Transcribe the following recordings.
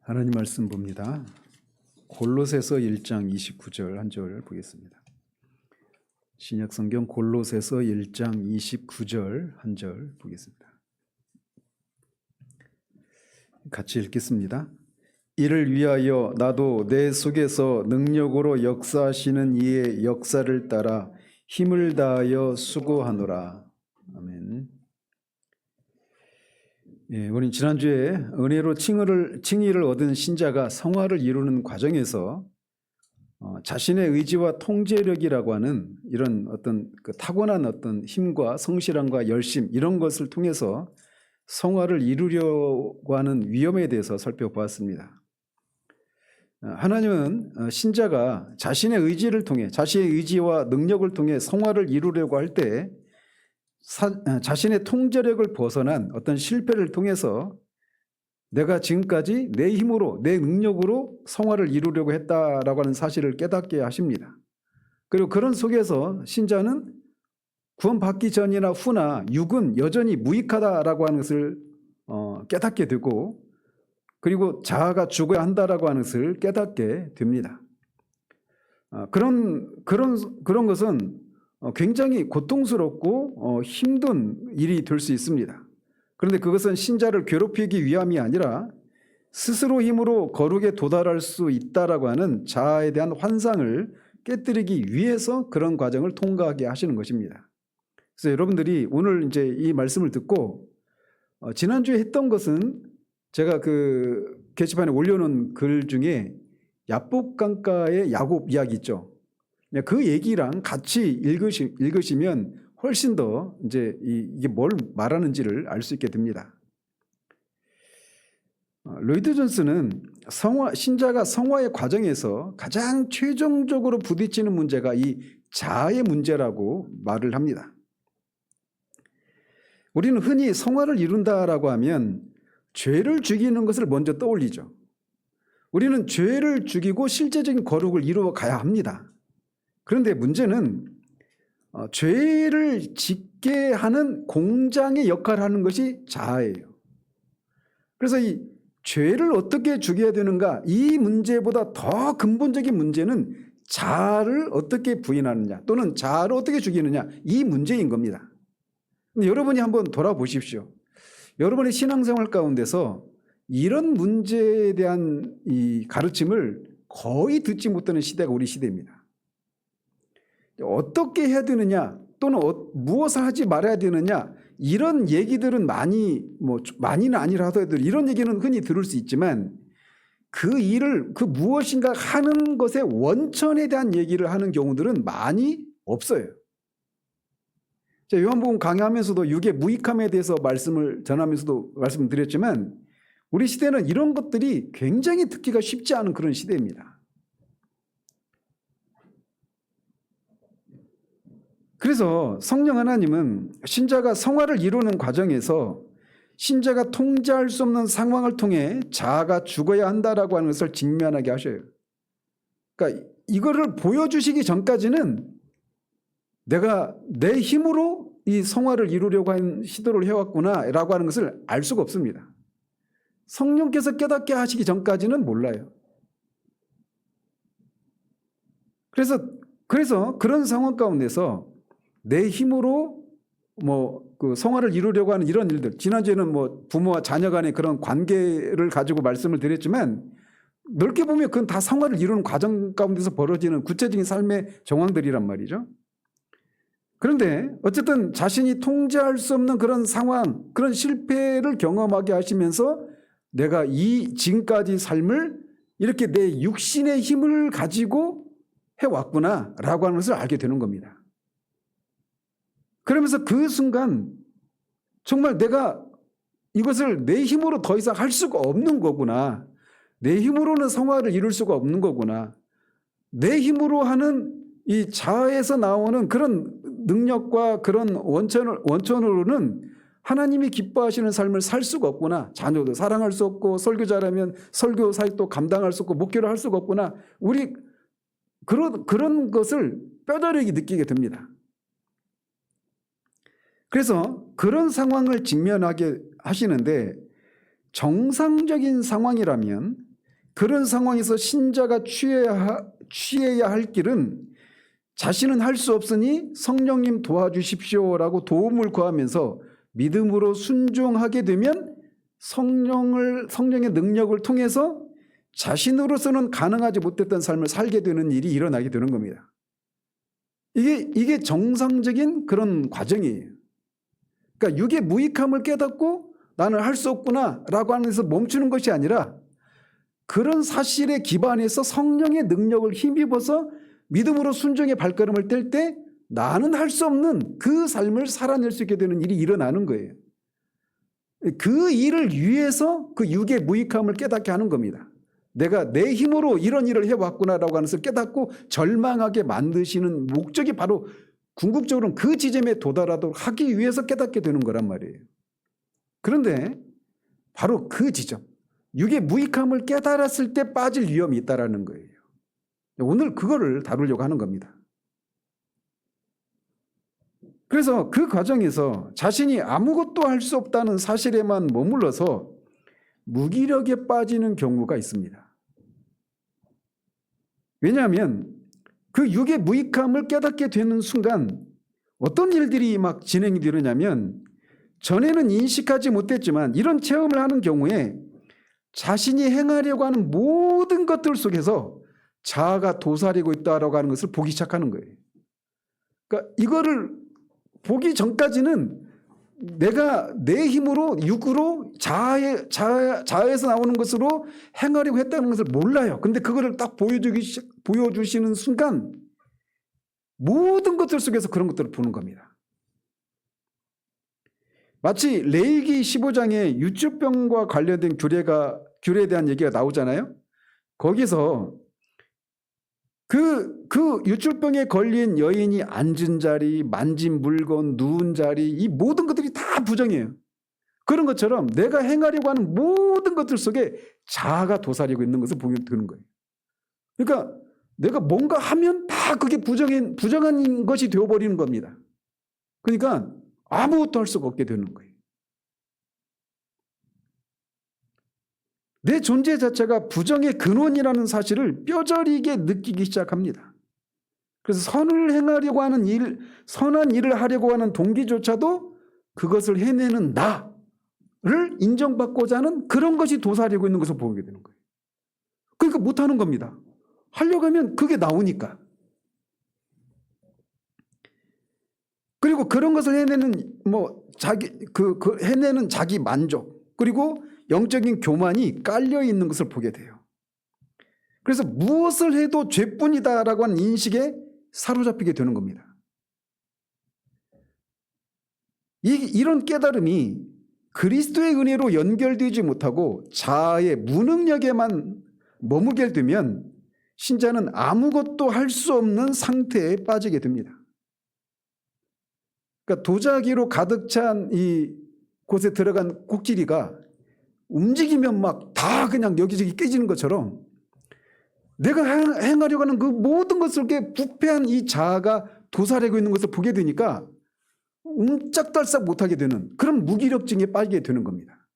하나님 말씀 봅니다. 골로새서 1장 29절 한 절 보겠습니다. 신약성경 골로새서 1장 29절 한 절 보겠습니다. 같이 읽겠습니다. 이를 위하여 나도 내 속에서 능력으로 역사하시는 이의 역사를 따라 힘을 다하여 수고하노라. 아멘. 예, 우리 지난주에 은혜로 칭의를 얻은 신자가 성화를 이루는 과정에서 자신의 의지와 통제력이라고 하는 이런 어떤 그 타고난 어떤 힘과 성실함과 열심 이런 것을 통해서 성화를 이루려고 하는 위험에 대해서 살펴보았습니다. 하나님은 신자가 자신의 의지를 통해 자신의 의지와 능력을 통해 성화를 이루려고 할 때 자신의 통제력을 벗어난 어떤 실패를 통해서 내가 지금까지 내 힘으로 내 능력으로 성화를 이루려고 했다라고 하는 사실을 깨닫게 하십니다. 그리고 그런 속에서 신자는 구원받기 전이나 후나 육은 여전히 무익하다라고 하는 것을 깨닫게 되고 그리고 자아가 죽어야 한다라고 하는 것을 깨닫게 됩니다. 그런 것은 굉장히 고통스럽고 힘든 일이 될 수 있습니다. 그런데 그것은 신자를 괴롭히기 위함이 아니라 스스로 힘으로 거룩에 도달할 수 있다라고 하는 자아에 대한 환상을 깨뜨리기 위해서 그런 과정을 통과하게 하시는 것입니다. 그래서 여러분들이 오늘 이제 이 말씀을 듣고 지난주에 했던 것은 제가 그 게시판에 올려놓은 글 중에 야복강가의 야곱 이야기 있죠. 그 얘기랑 같이 읽으시면 훨씬 더 이제 이게 뭘 말하는지를 알 수 있게 됩니다. 로이드 존스는 신자가 성화의 과정에서 가장 최종적으로 부딪히는 문제가 이 자아의 문제라고 말을 합니다. 우리는 흔히 성화를 이룬다라고 하면 죄를 죽이는 것을 먼저 떠올리죠. 우리는 죄를 죽이고 실제적인 거룩을 이루어 가야 합니다. 그런데 문제는 죄를 짓게 하는 공장의 역할을 하는 것이 자아예요. 그래서 이 죄를 어떻게 죽여야 되는가, 이 문제보다 더 근본적인 문제는 자아를 어떻게 부인하느냐 또는 자아를 어떻게 죽이느냐, 이 문제인 겁니다. 근데 여러분이 한번 돌아보십시오. 여러분의 신앙생활 가운데서 이런 문제에 대한 이 가르침을 거의 듣지 못하는 시대가 우리 시대입니다. 어떻게 해야 되느냐 또는 무엇을 하지 말아야 되느냐, 이런 얘기들은 많이는 아니라 하더라도 이런 얘기는 흔히 들을 수 있지만 그 무엇인가 하는 것의 원천에 대한 얘기를 하는 경우들은 많이 없어요. 제가 요한복음 강의하면서도 육의 무익함에 대해서 말씀을 전하면서도 말씀드렸지만 우리 시대는 이런 것들이 굉장히 듣기가 쉽지 않은 그런 시대입니다. 그래서 성령 하나님은 신자가 성화를 이루는 과정에서 신자가 통제할 수 없는 상황을 통해 자아가 죽어야 한다라고 하는 것을 직면하게 하셔요. 그러니까 이거를 보여주시기 전까지는 내가 내 힘으로 이 성화를 이루려고 한 시도를 해왔구나라고 하는 것을 알 수가 없습니다. 성령께서 깨닫게 하시기 전까지는 몰라요. 그래서 그런 상황 가운데서 내 힘으로 그 성화를 이루려고 하는 이런 일들, 지난주에는 부모와 자녀 간의 그런 관계를 가지고 말씀을 드렸지만 넓게 보면 그건 다 성화를 이루는 과정 가운데서 벌어지는 구체적인 삶의 정황들이란 말이죠. 그런데 어쨌든 자신이 통제할 수 없는 그런 상황, 그런 실패를 경험하게 하시면서 내가 이 지금까지 삶을 이렇게 내 육신의 힘을 가지고 해왔구나라고 하는 것을 알게 되는 겁니다. 그러면서 그 순간 정말 내가 이것을 내 힘으로 더 이상 할 수가 없는 거구나. 내 힘으로는 성화를 이룰 수가 없는 거구나. 내 힘으로 하는 이 자아에서 나오는 그런 능력과 그런 원천으로는 하나님이 기뻐하시는 삶을 살 수가 없구나. 자녀도 사랑할 수 없고 설교자라면 설교 사역도 감당할 수 없고 목회를 할 수가 없구나. 우리 그런 것을 뼈저리게 느끼게 됩니다. 그래서 그런 상황을 직면하게 하시는데 정상적인 상황이라면 그런 상황에서 신자가 취해야 할 길은 자신은 할 수 없으니 성령님 도와주십시오라고 도움을 구하면서 믿음으로 순종하게 되면 성령의 능력을 통해서 자신으로서는 가능하지 못했던 삶을 살게 되는 일이 일어나게 되는 겁니다. 이게 정상적인 그런 과정이에요. 그러니까 육의 무익함을 깨닫고 나는 할 수 없구나라고 하면서 멈추는 것이 아니라 그런 사실에 기반해서 성령의 능력을 힘입어서 믿음으로 순종의 발걸음을 뗄 때 나는 할 수 없는 그 삶을 살아낼 수 있게 되는 일이 일어나는 거예요. 그 일을 위해서 그 육의 무익함을 깨닫게 하는 겁니다. 내가 내 힘으로 이런 일을 해왔구나라고 하는 것을 깨닫고 절망하게 만드시는 목적이 바로 궁극적으로는 그 지점에 도달하도록 하기 위해서 깨닫게 되는 거란 말이에요. 그런데 바로 그 지점, 육의 무익함을 깨달았을 때 빠질 위험이 있다는 거예요. 오늘 그거를 다루려고 하는 겁니다. 그래서 그 과정에서 자신이 아무것도 할 수 없다는 사실에만 머물러서 무기력에 빠지는 경우가 있습니다. 왜냐하면 그 육의 무익함을 깨닫게 되는 순간 어떤 일들이 막 진행이 되느냐면 전에는 인식하지 못했지만 이런 체험을 하는 경우에 자신이 행하려고 하는 모든 것들 속에서 자아가 도사리고 있다라고 하는 것을 보기 시작하는 거예요. 그러니까 이거를 보기 전까지는 내가 내 힘으로 육으로 자아에서 나오는 것으로 행하려고 했다는 것을 몰라요. 근데 그거를 딱 보여주시는 순간 모든 것들 속에서 그런 것들을 보는 겁니다. 마치 레위기 15장에 유추병과 관련된 규례에 대한 얘기가 나오잖아요. 거기서 그 유출병에 걸린 여인이 앉은 자리, 만진 물건, 누운 자리, 이 모든 것들이 다 부정이에요. 그런 것처럼 내가 행하려고 하는 모든 것들 속에 자아가 도사리고 있는 것을 보게 되는 거예요. 그러니까 내가 뭔가 하면 다 그게 부정한 것이 되어버리는 겁니다. 그러니까 아무것도 할 수가 없게 되는 거예요. 내 존재 자체가 부정의 근원이라는 사실을 뼈저리게 느끼기 시작합니다. 그래서 선을 행하려고 하는 일, 선한 일을 하려고 하는 동기조차도 그것을 해내는 나를 인정받고자 하는 그런 것이 도사리고 있는 것을 보게 되는 거예요. 그러니까 못하는 겁니다. 하려고 하면 그게 나오니까. 그리고 그런 것을 해내는 해내는 자기 만족, 그리고 영적인 교만이 깔려 있는 것을 보게 돼요. 그래서 무엇을 해도 죄뿐이다라고 하는 인식에 사로잡히게 되는 겁니다. 이런 깨달음이 그리스도의 은혜로 연결되지 못하고 자아의 무능력에만 머무게 되면 신자는 아무것도 할 수 없는 상태에 빠지게 됩니다. 그러니까 도자기로 가득 찬 이 곳에 들어간 꼭지리가 움직이면 막 다 그냥 여기저기 깨지는 것처럼 내가 행하려고 하는 그 모든 것 속에 부패한 이 자아가 도사리고 있는 것을 보게 되니까 옴짝달싹 못하게 되는 그런 무기력증에 빠지게 되는 겁니다.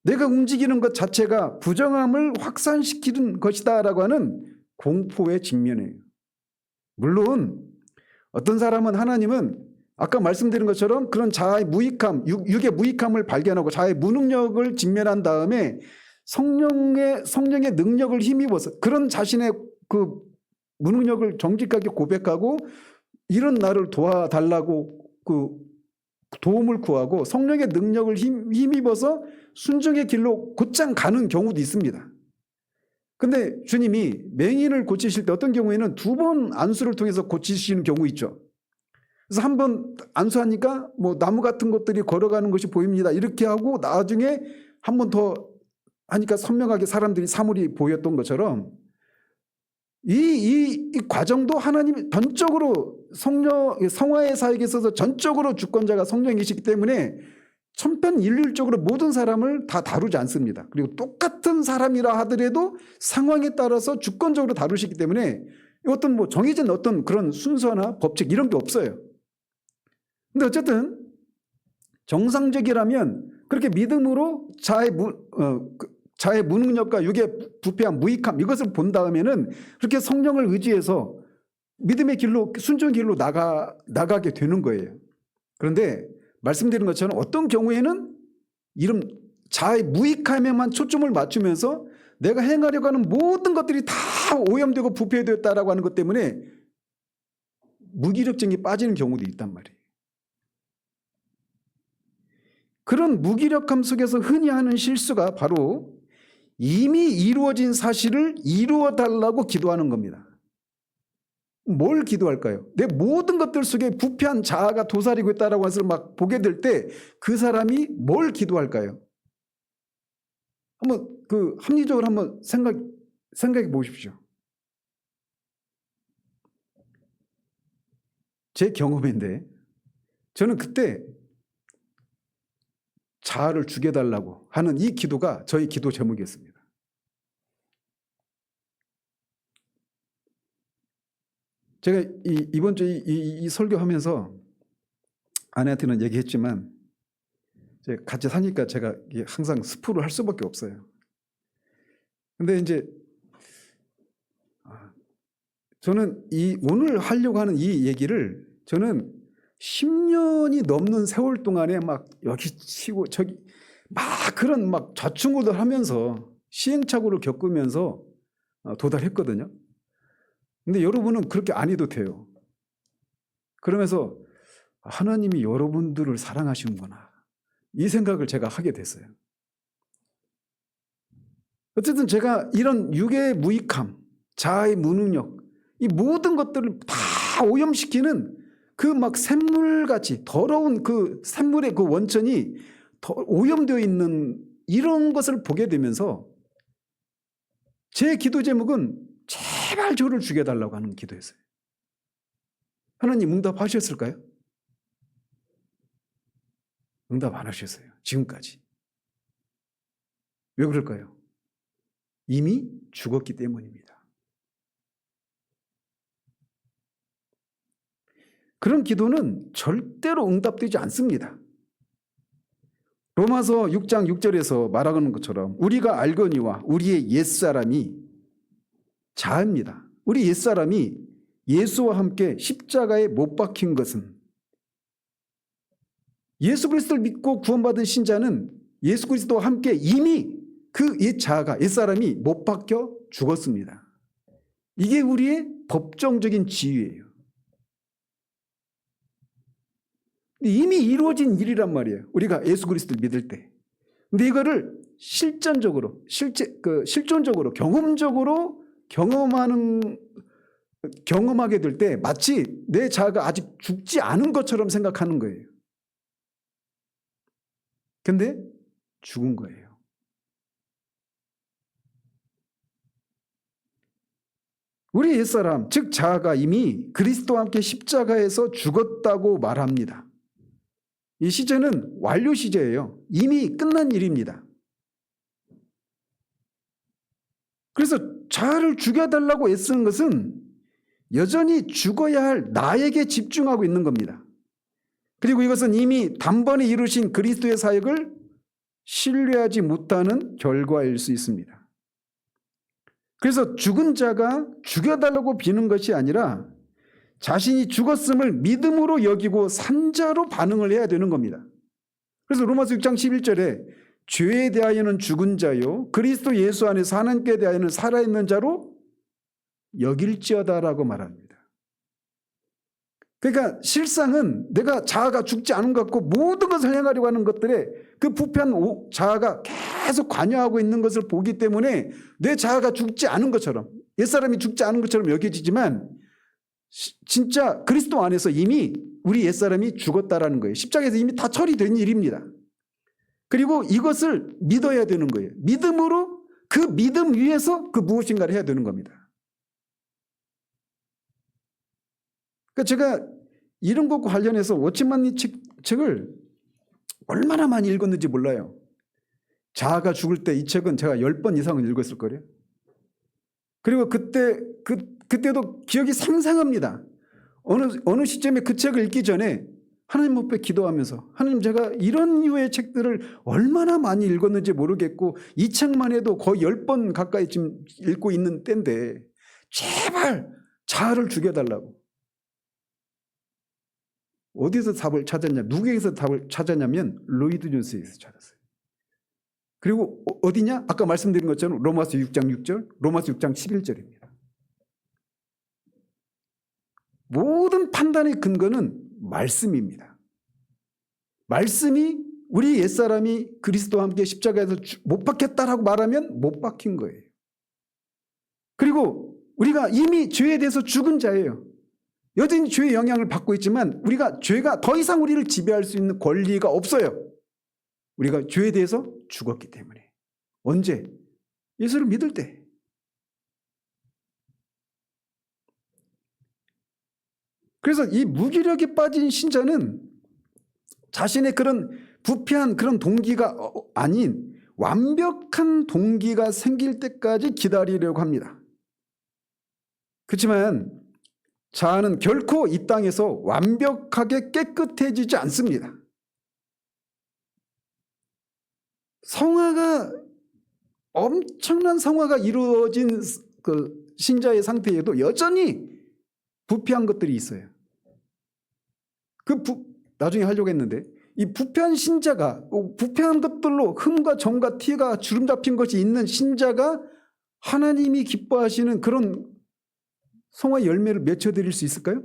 내가 움직이는 것 자체가 부정함을 확산시키는 것이다라고 하는 공포에 직면해요. 물론 어떤 사람은 하나님은 아까 말씀드린 것처럼 그런 자아의 무익함, 육의 무익함을 발견하고 자아의 무능력을 직면한 다음에 성령의 능력을 힘입어서 그런 자신의 그 무능력을 정직하게 고백하고 이런 나를 도와달라고 그 도움을 구하고 성령의 능력을 힘입어서 순종의 길로 곧장 가는 경우도 있습니다. 근데 주님이 맹인을 고치실 때 어떤 경우에는 2번 안수를 통해서 고치시는 경우 있죠. 그래서 한 번 안수하니까 뭐 나무 같은 것들이 걸어가는 것이 보입니다. 이렇게 하고 나중에 한 번 더 하니까 선명하게 사물이 보였던 것처럼 이 과정도 하나님이 전적으로 성화의 사역에 있어서 전적으로 주권자가 성령이시기 때문에 천편일률적으로 모든 사람을 다 다루지 않습니다. 그리고 똑같은 사람이라 하더라도 상황에 따라서 주권적으로 다루시기 때문에 어떤 뭐 정해진 어떤 그런 순서나 법칙 이런 게 없어요. 근데 어쨌든 정상적이라면 그렇게 믿음으로 자의 무능력과 육의 부패함, 무익함 이것을 본 다음에는 그렇게 성령을 의지해서 믿음의 길로 순종의 길로 나가게 되는 거예요. 그런데 말씀드린 것처럼 어떤 경우에는 이런 자의 무익함에만 초점을 맞추면서 내가 행하려고 하는 모든 것들이 다 오염되고 부패되었다라고 하는 것 때문에 무기력증이 빠지는 경우도 있단 말이에요. 그런 무기력함 속에서 흔히 하는 실수가 바로 이미 이루어진 사실을 이루어 달라고 기도하는 겁니다. 뭘 기도할까요? 내 모든 것들 속에 부패한 자아가 도사리고 있다라고 해서 막 보게 될 때 그 사람이 뭘 기도할까요? 한번 합리적으로 한번 생각해 보십시오. 제 경험인데 저는 그때 자아를 죽여달라고 하는 이 기도가 저희 기도 제목이었습니다. 제가 이번 주에 이 설교하면서 아내한테는 얘기했지만 같이 사니까 제가 항상 스포를 할 수밖에 없어요. 근데 이제 저는 오늘 하려고 하는 이 얘기를 저는 10년이 넘는 세월 동안에 막 여기 치고 저기 막 그런 막 좌충우돌 하면서 시행착오를 겪으면서 도달했거든요. 근데 여러분은 그렇게 안 해도 돼요. 그러면서 하나님이 여러분들을 사랑하시는구나. 이 생각을 제가 하게 됐어요. 어쨌든 제가 이런 육의 무익함, 자아의 무능력, 이 모든 것들을 다 오염시키는 그 막 샘물같이 더러운 그 샘물의 그 원천이 오염되어 있는 이런 것을 보게 되면서 제 기도 제목은 제발 저를 죽여달라고 하는 기도였어요. 하나님 응답하셨을까요? 응답 안 하셨어요. 지금까지. 왜 그럴까요? 이미 죽었기 때문입니다. 그런 기도는 절대로 응답되지 않습니다. 로마서 6장 6절에서 말하는 것처럼 우리가 알거니와 우리의 옛사람이 자아입니다. 우리 옛사람이 예수와 함께 십자가에 못 박힌 것은 예수 그리스도를 믿고 구원받은 신자는 예수 그리스도와 함께 이미 그 옛 자아가 옛사람이 못 박혀 죽었습니다. 이게 우리의 법정적인 지위예요. 이미 이루어진 일이란 말이에요. 우리가 예수 그리스도를 믿을 때. 근데 이거를 실존적으로 경험적으로 경험하게 될 때 마치 내 자아가 아직 죽지 않은 것처럼 생각하는 거예요. 근데 죽은 거예요. 우리 옛사람, 즉 자아가 이미 그리스도와 함께 십자가에서 죽었다고 말합니다. 이 시제는 완료 시제예요. 이미 끝난 일입니다. 그래서 자아를 죽여달라고 애쓰는 것은 여전히 죽어야 할 나에게 집중하고 있는 겁니다. 그리고 이것은 이미 단번에 이루신 그리스도의 사역을 신뢰하지 못하는 결과일 수 있습니다. 그래서 죽은 자가 죽여달라고 비는 것이 아니라 자신이 죽었음을 믿음으로 여기고 산 자로 반응을 해야 되는 겁니다. 그래서 로마서 6장 11절에 죄에 대하여는 죽은 자요 그리스도 예수 안에서 하나님께 대하여는 살아있는 자로 여길지어다라고 말합니다. 그러니까 실상은 내가 자아가 죽지 않은 것 같고 모든 것을 행하려고 하는 것들에 그 부패한 자아가 계속 관여하고 있는 것을 보기 때문에 내 자아가 죽지 않은 것처럼 옛사람이 죽지 않은 것처럼 여겨지지만 진짜 그리스도 안에서 이미 우리 옛사람이 죽었다라는 거예요. 십자가에서 이미 다 처리된 일입니다. 그리고 이것을 믿어야 되는 거예요. 믿음으로 그 믿음 위에서 그 무엇인가를 해야 되는 겁니다. 그러니까 제가 이런 것과 관련해서 워치만니 책을 얼마나 많이 읽었는지 몰라요. 자아가 죽을 때 이 책은 제가 10번 이상은 읽었을 거예요. 그리고 그때도 기억이 생생합니다. 어느 시점에 그 책을 읽기 전에 하나님 앞에 기도하면서 하나님, 제가 이런 류의 책들을 얼마나 많이 읽었는지 모르겠고 이 책만 해도 거의 10번 가까이 지금 읽고 있는 때인데 제발 자아를 죽여달라고. 어디서 답을 찾았냐? 누구에게서 답을 찾았냐면 로이드 존스에서 찾았어요. 그리고 어디냐? 아까 말씀드린 것처럼 로마서 6장 6절, 로마서 6장 11절입니다. 모든 판단의 근거는 말씀입니다. 말씀이 우리 옛사람이 그리스도와 함께 십자가에서 못 박혔다라고 말하면 못 박힌 거예요. 그리고 우리가 이미 죄에 대해서 죽은 자예요. 여전히 죄의 영향을 받고 있지만 우리가 죄가 더 이상 우리를 지배할 수 있는 권리가 없어요. 우리가 죄에 대해서 죽었기 때문에. 언제? 예수를 믿을 때. 그래서 이 무기력에 빠진 신자는 자신의 그런 부패한 그런 동기가 아닌 완벽한 동기가 생길 때까지 기다리려고 합니다. 그렇지만 자아는 결코 이 땅에서 완벽하게 깨끗해지지 않습니다. 성화가, 엄청난 성화가 이루어진 그 신자의 상태에도 여전히 부패한 것들이 있어요. 나중에 하려고 했는데 이 부패한 신자가, 부패한 것들로 흠과 점과 티가 주름 잡힌 것이 있는 신자가 하나님이 기뻐하시는 그런 성화의 열매를 맺혀드릴 수 있을까요?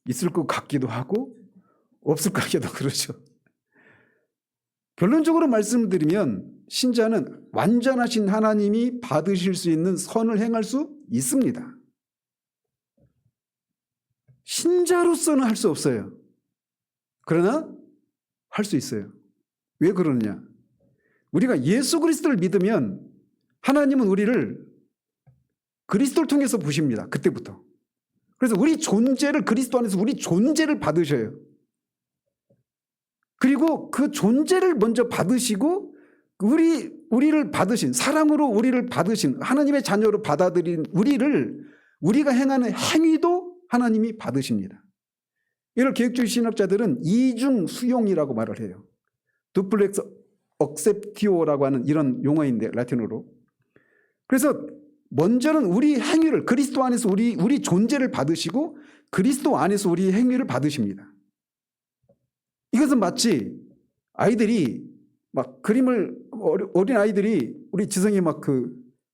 있을 것 같기도 하고 없을 것 같기도 그러죠. 결론적으로 말씀드리면 신자는 완전하신 하나님이 받으실 수 있는 선을 행할 수 있습니다. 신자로서는 할 수 없어요. 그러나 할 수 있어요. 왜 그러느냐? 우리가 예수 그리스도를 믿으면 하나님은 우리를 그리스도를 통해서 보십니다. 그때부터. 그래서 우리 존재를, 그리스도 안에서 우리 존재를 받으셔요. 그리고 그 존재를 먼저 받으시고 우리를 받으신, 사랑으로 우리를 받으신, 하나님의 자녀로 받아들인 우리가 행하는 행위도 하나님이 받으십니다. 이를 계획주의 신학자들은 이중 수용이라고 말을 해요. 두플렉스 억셉티오라고 하는 이런 용어인데, 라틴어로. 그래서 먼저는 우리 행위를, 그리스도 안에서 우리 존재를 받으시고 그리스도 안에서 우리 행위를 받으십니다. 이것은 마치 아이들이 막 그림을, 어린 아이들이, 우리 지성이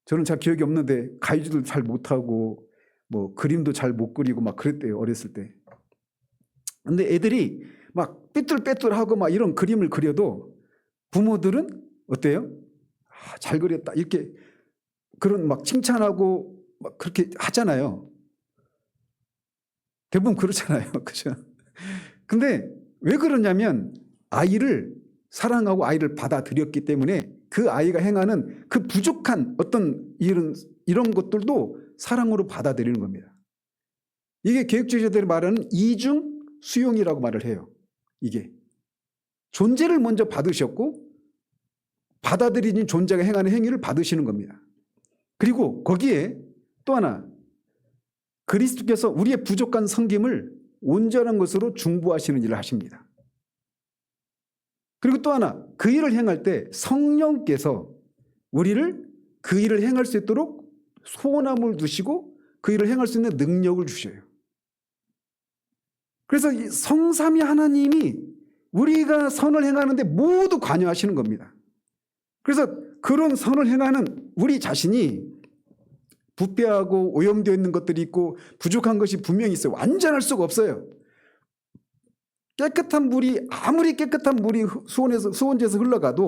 저는 잘 기억이 없는데 가위질도 잘 못하고 뭐 그림도 잘 못 그리고 막 그랬대요, 어렸을 때. 근데 애들이 막 삐뚤빼뚤하고 막 이런 그림을 그려도 부모들은 어때요? 잘 그렸다, 이렇게 그런 막 칭찬하고 막 그렇게 하잖아요. 대부분 그렇잖아요. 그죠? 근데 왜 그러냐면 아이를 사랑하고 아이를 받아들였기 때문에 그 아이가 행하는 그 부족한 어떤 이런 것들도 사랑으로 받아들이는 겁니다. 이게 계획주의자들이 말하는 이중 수용이라고 말을 해요. 이게 존재를 먼저 받으셨고 받아들이는 존재가 행하는 행위를 받으시는 겁니다. 그리고 거기에 또 하나, 그리스도께서 우리의 부족한 섬김을 온전한 것으로 중보하시는 일을 하십니다. 그리고 또 하나, 그 일을 행할 때 성령께서 우리를 그 일을 행할 수 있도록 소원함을 두시고 그 일을 행할 수 있는 능력을 주셔요. 그래서 이 성삼위 하나님이 우리가 선을 행하는데 모두 관여하시는 겁니다. 그래서 그런 선을 행하는 우리 자신이 부패하고 오염되어 있는 것들이 있고 부족한 것이 분명히 있어요. 완전할 수가 없어요. 깨끗한 물이, 아무리 깨끗한 물이 수원지에서 흘러가도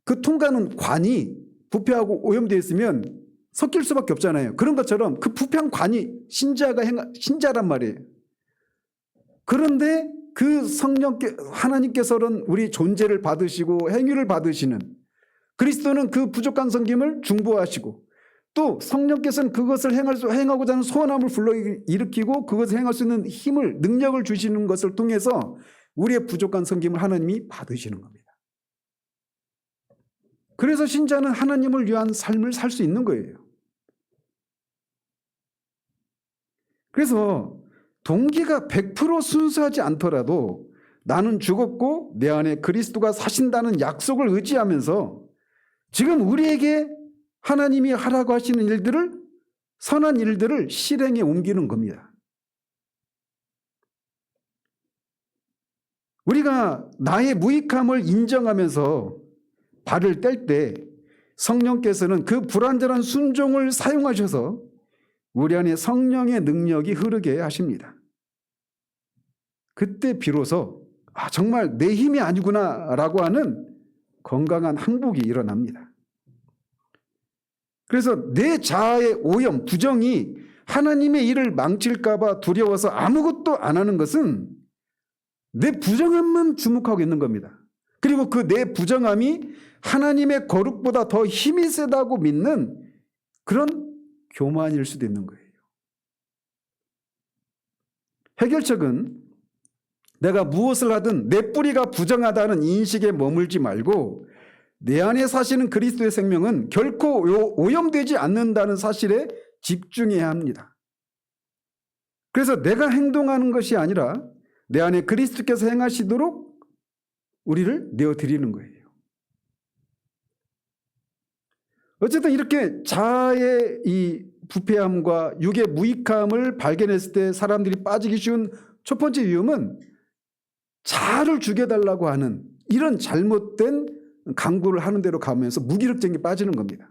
그 통과하는 관이 부패하고 오염되어 있으면 섞일 수밖에 없잖아요. 그런 것처럼 그 부패한 관이 신자란 말이에요. 그런데 그 하나님께서는 우리 존재를 받으시고 행위를 받으시는, 그리스도는 그 부족한 섬김을 중보하시고 또 성령께서는 그것을 행하고자 하는 소원함을 불러일으키고 그것을 행할 수 있는 힘을, 능력을 주시는 것을 통해서 우리의 부족한 섬김을 하나님이 받으시는 겁니다. 그래서 신자는 하나님을 위한 삶을 살 수 있는 거예요. 그래서 동기가 100% 순수하지 않더라도 나는 죽었고 내 안에 그리스도가 사신다는 약속을 의지하면서 지금 우리에게 하나님이 하라고 하시는 일들을, 선한 일들을 실행에 옮기는 겁니다. 우리가 나의 무익함을 인정하면서 발을 뗄 때 성령께서는 그 불완전한 순종을 사용하셔서 우리 안에 성령의 능력이 흐르게 하십니다. 그때 비로소 정말 내 힘이 아니구나 라고 하는 건강한 항복이 일어납니다. 그래서 내 자아의 오염, 부정이 하나님의 일을 망칠까 봐 두려워서 아무것도 안 하는 것은 내 부정함만 주목하고 있는 겁니다. 그리고 그 내 부정함이 하나님의 거룩보다 더 힘이 세다고 믿는 그런 교만일 수도 있는 거예요. 해결책은 내가 무엇을 하든 내 뿌리가 부정하다는 인식에 머물지 말고 내 안에 사시는 그리스도의 생명은 결코 오염되지 않는다는 사실에 집중해야 합니다. 그래서 내가 행동하는 것이 아니라 내 안에 그리스도께서 행하시도록 우리를 내어드리는 거예요. 어쨌든 이렇게 자아의 이 부패함과 육의 무익함을 발견했을 때 사람들이 빠지기 쉬운 첫 번째 위험은 자아를 죽여달라고 하는 이런 잘못된 강구를 하는 대로 가면서 무기력증에 빠지는 겁니다.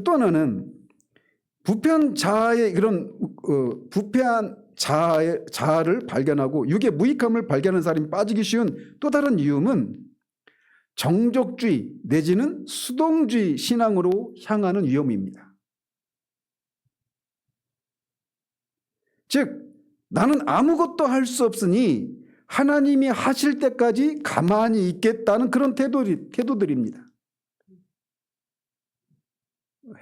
또 하나는 부패한 자아의 그런 부패한 자아를 발견하고 육의 무익함을 발견하는 사람이 빠지기 쉬운 또 다른 위험은 정적주의 내지는 수동주의 신앙으로 향하는 위험입니다. 즉 나는 아무것도 할 수 없으니 하나님이 하실 때까지 가만히 있겠다는 그런 태도들입니다.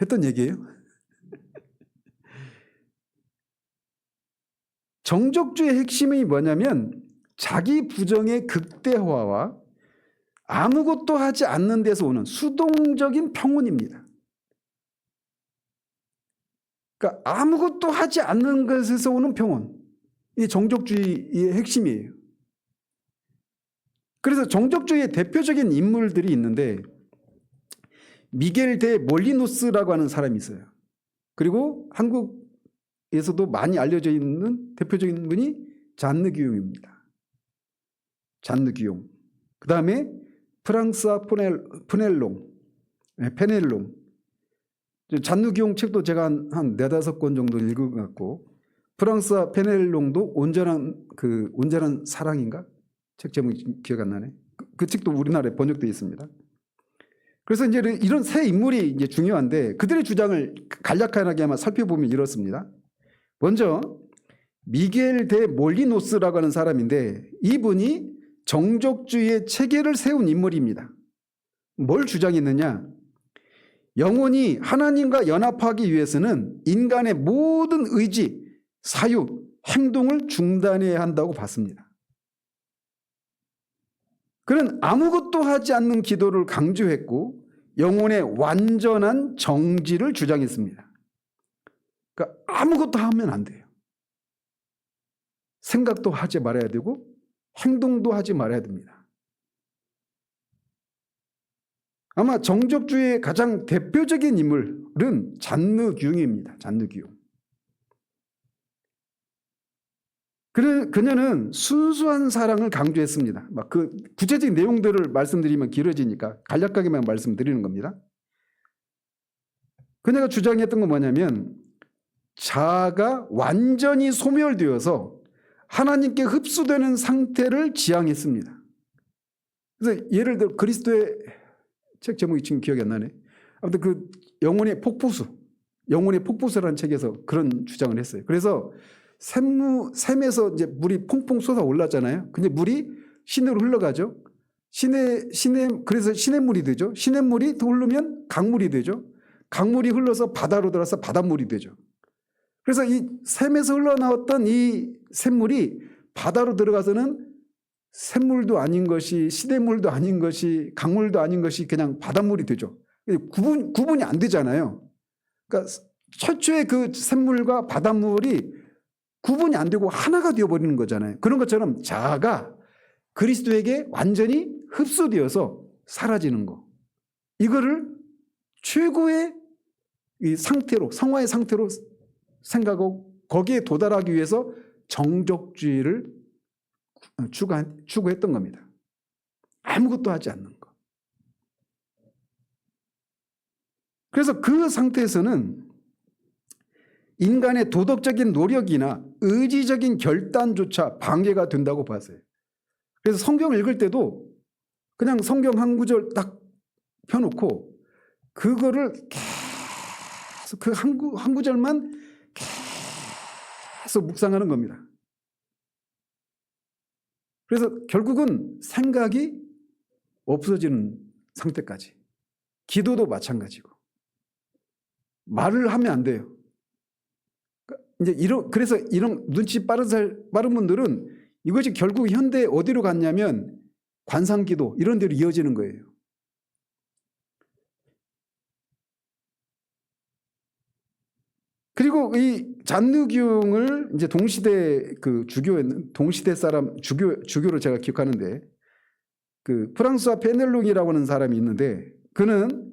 했던 얘기예요. 정적주의 핵심이 뭐냐면 자기 부정의 극대화와 아무것도 하지 않는 데서 오는 수동적인 평온입니다. 그러니까 아무것도 하지 않는 것에서 오는 평온. 이게 정적주의의 핵심이에요. 그래서 정적주의의 대표적인 인물들이 있는데 미겔 데 몰리노스라고 하는 사람이 있어요. 그리고 한국에서도 많이 알려져 있는 대표적인 분이 잔느 기용입니다. 잔느 기용. 그 다음에 프랑스와 페넬롱. 잔느 기용 책도 제가 한 4-5권 정도 읽어갖고 프랑스와 페넬롱도 온전한 사랑인가? 책 제목이 기억 안 나네. 그 책도 우리나라에 번역되어 있습니다. 그래서 이제 이런 세 인물이 이제 중요한데 그들의 주장을 간략하게만 살펴보면 이렇습니다. 먼저 미겔 데 몰리노스라고 하는 사람인데 이분이 정적주의의 체계를 세운 인물입니다. 뭘 주장했느냐? 영혼이 하나님과 연합하기 위해서는 인간의 모든 의지, 사유, 행동을 중단해야 한다고 봤습니다. 그는 아무것도 하지 않는 기도를 강조했고 영혼의 완전한 정지를 주장했습니다. 그러니까 아무것도 하면 안 돼요. 생각도 하지 말아야 되고 행동도 하지 말아야 됩니다. 아마 정적주의의 가장 대표적인 인물은 잔느 기용입니다. 잔느 기용. 그녀는 순수한 사랑을 강조했습니다. 막 그 구체적인 내용들을 말씀드리면 길어지니까 간략하게만 말씀드리는 겁니다. 그녀가 주장했던 건 뭐냐면 자아가 완전히 소멸되어서 하나님께 흡수되는 상태를 지향했습니다. 그래서 예를 들어 그리스도의 책 제목이 지금 기억이 안 나네. 아무튼 그 영혼의 폭포수라는 책에서 그런 주장을 했어요. 그래서 샘에서 이제 물이 퐁퐁 쏟아 올랐잖아요. 근데 물이 시내로 흘러가죠. 그래서 시냇물이 되죠. 시냇물이 더 흐르면 강물이 되죠. 강물이 흘러서 바다로 들어서 바닷물이 되죠. 그래서 이 샘에서 흘러나왔던 이 샘물이 바다로 들어가서는 샘물도 아닌 것이 시냇물도 아닌 것이 강물도 아닌 것이 그냥 바닷물이 되죠. 구분이 안 되잖아요. 그러니까 최초의 그 샘물과 바닷물이 구분이 안 되고 하나가 되어버리는 거잖아요. 그런 것처럼 자아가 그리스도에게 완전히 흡수되어서 사라지는 거. 이거를 최고의 이 상태로, 성화의 상태로 생각하고 거기에 도달하기 위해서 정적주의를 추구했던 겁니다. 아무것도 하지 않는 거. 그래서 그 상태에서는 인간의 도덕적인 노력이나 의지적인 결단조차 방해가 된다고 봤어요. 그래서 성경을 읽을 때도 그냥 성경 한 구절 딱 펴놓고 그거를 계속 그 한 구절만 계속 묵상하는 겁니다. 그래서 결국은 생각이 없어지는 상태까지. 기도도 마찬가지고. 말을 하면 안 돼요. 이제 그래서 이런 눈치 빠른 분들은 이것이 결국 현대 어디로 갔냐면 관상기도 이런 데로 이어지는 거예요. 그리고 이 잔누기ung을 이제 동시대 그 동시대 사람 주교로 제가 기억하는데 그 프랑스와 페넬롱이라고 하는 사람이 있는데 그는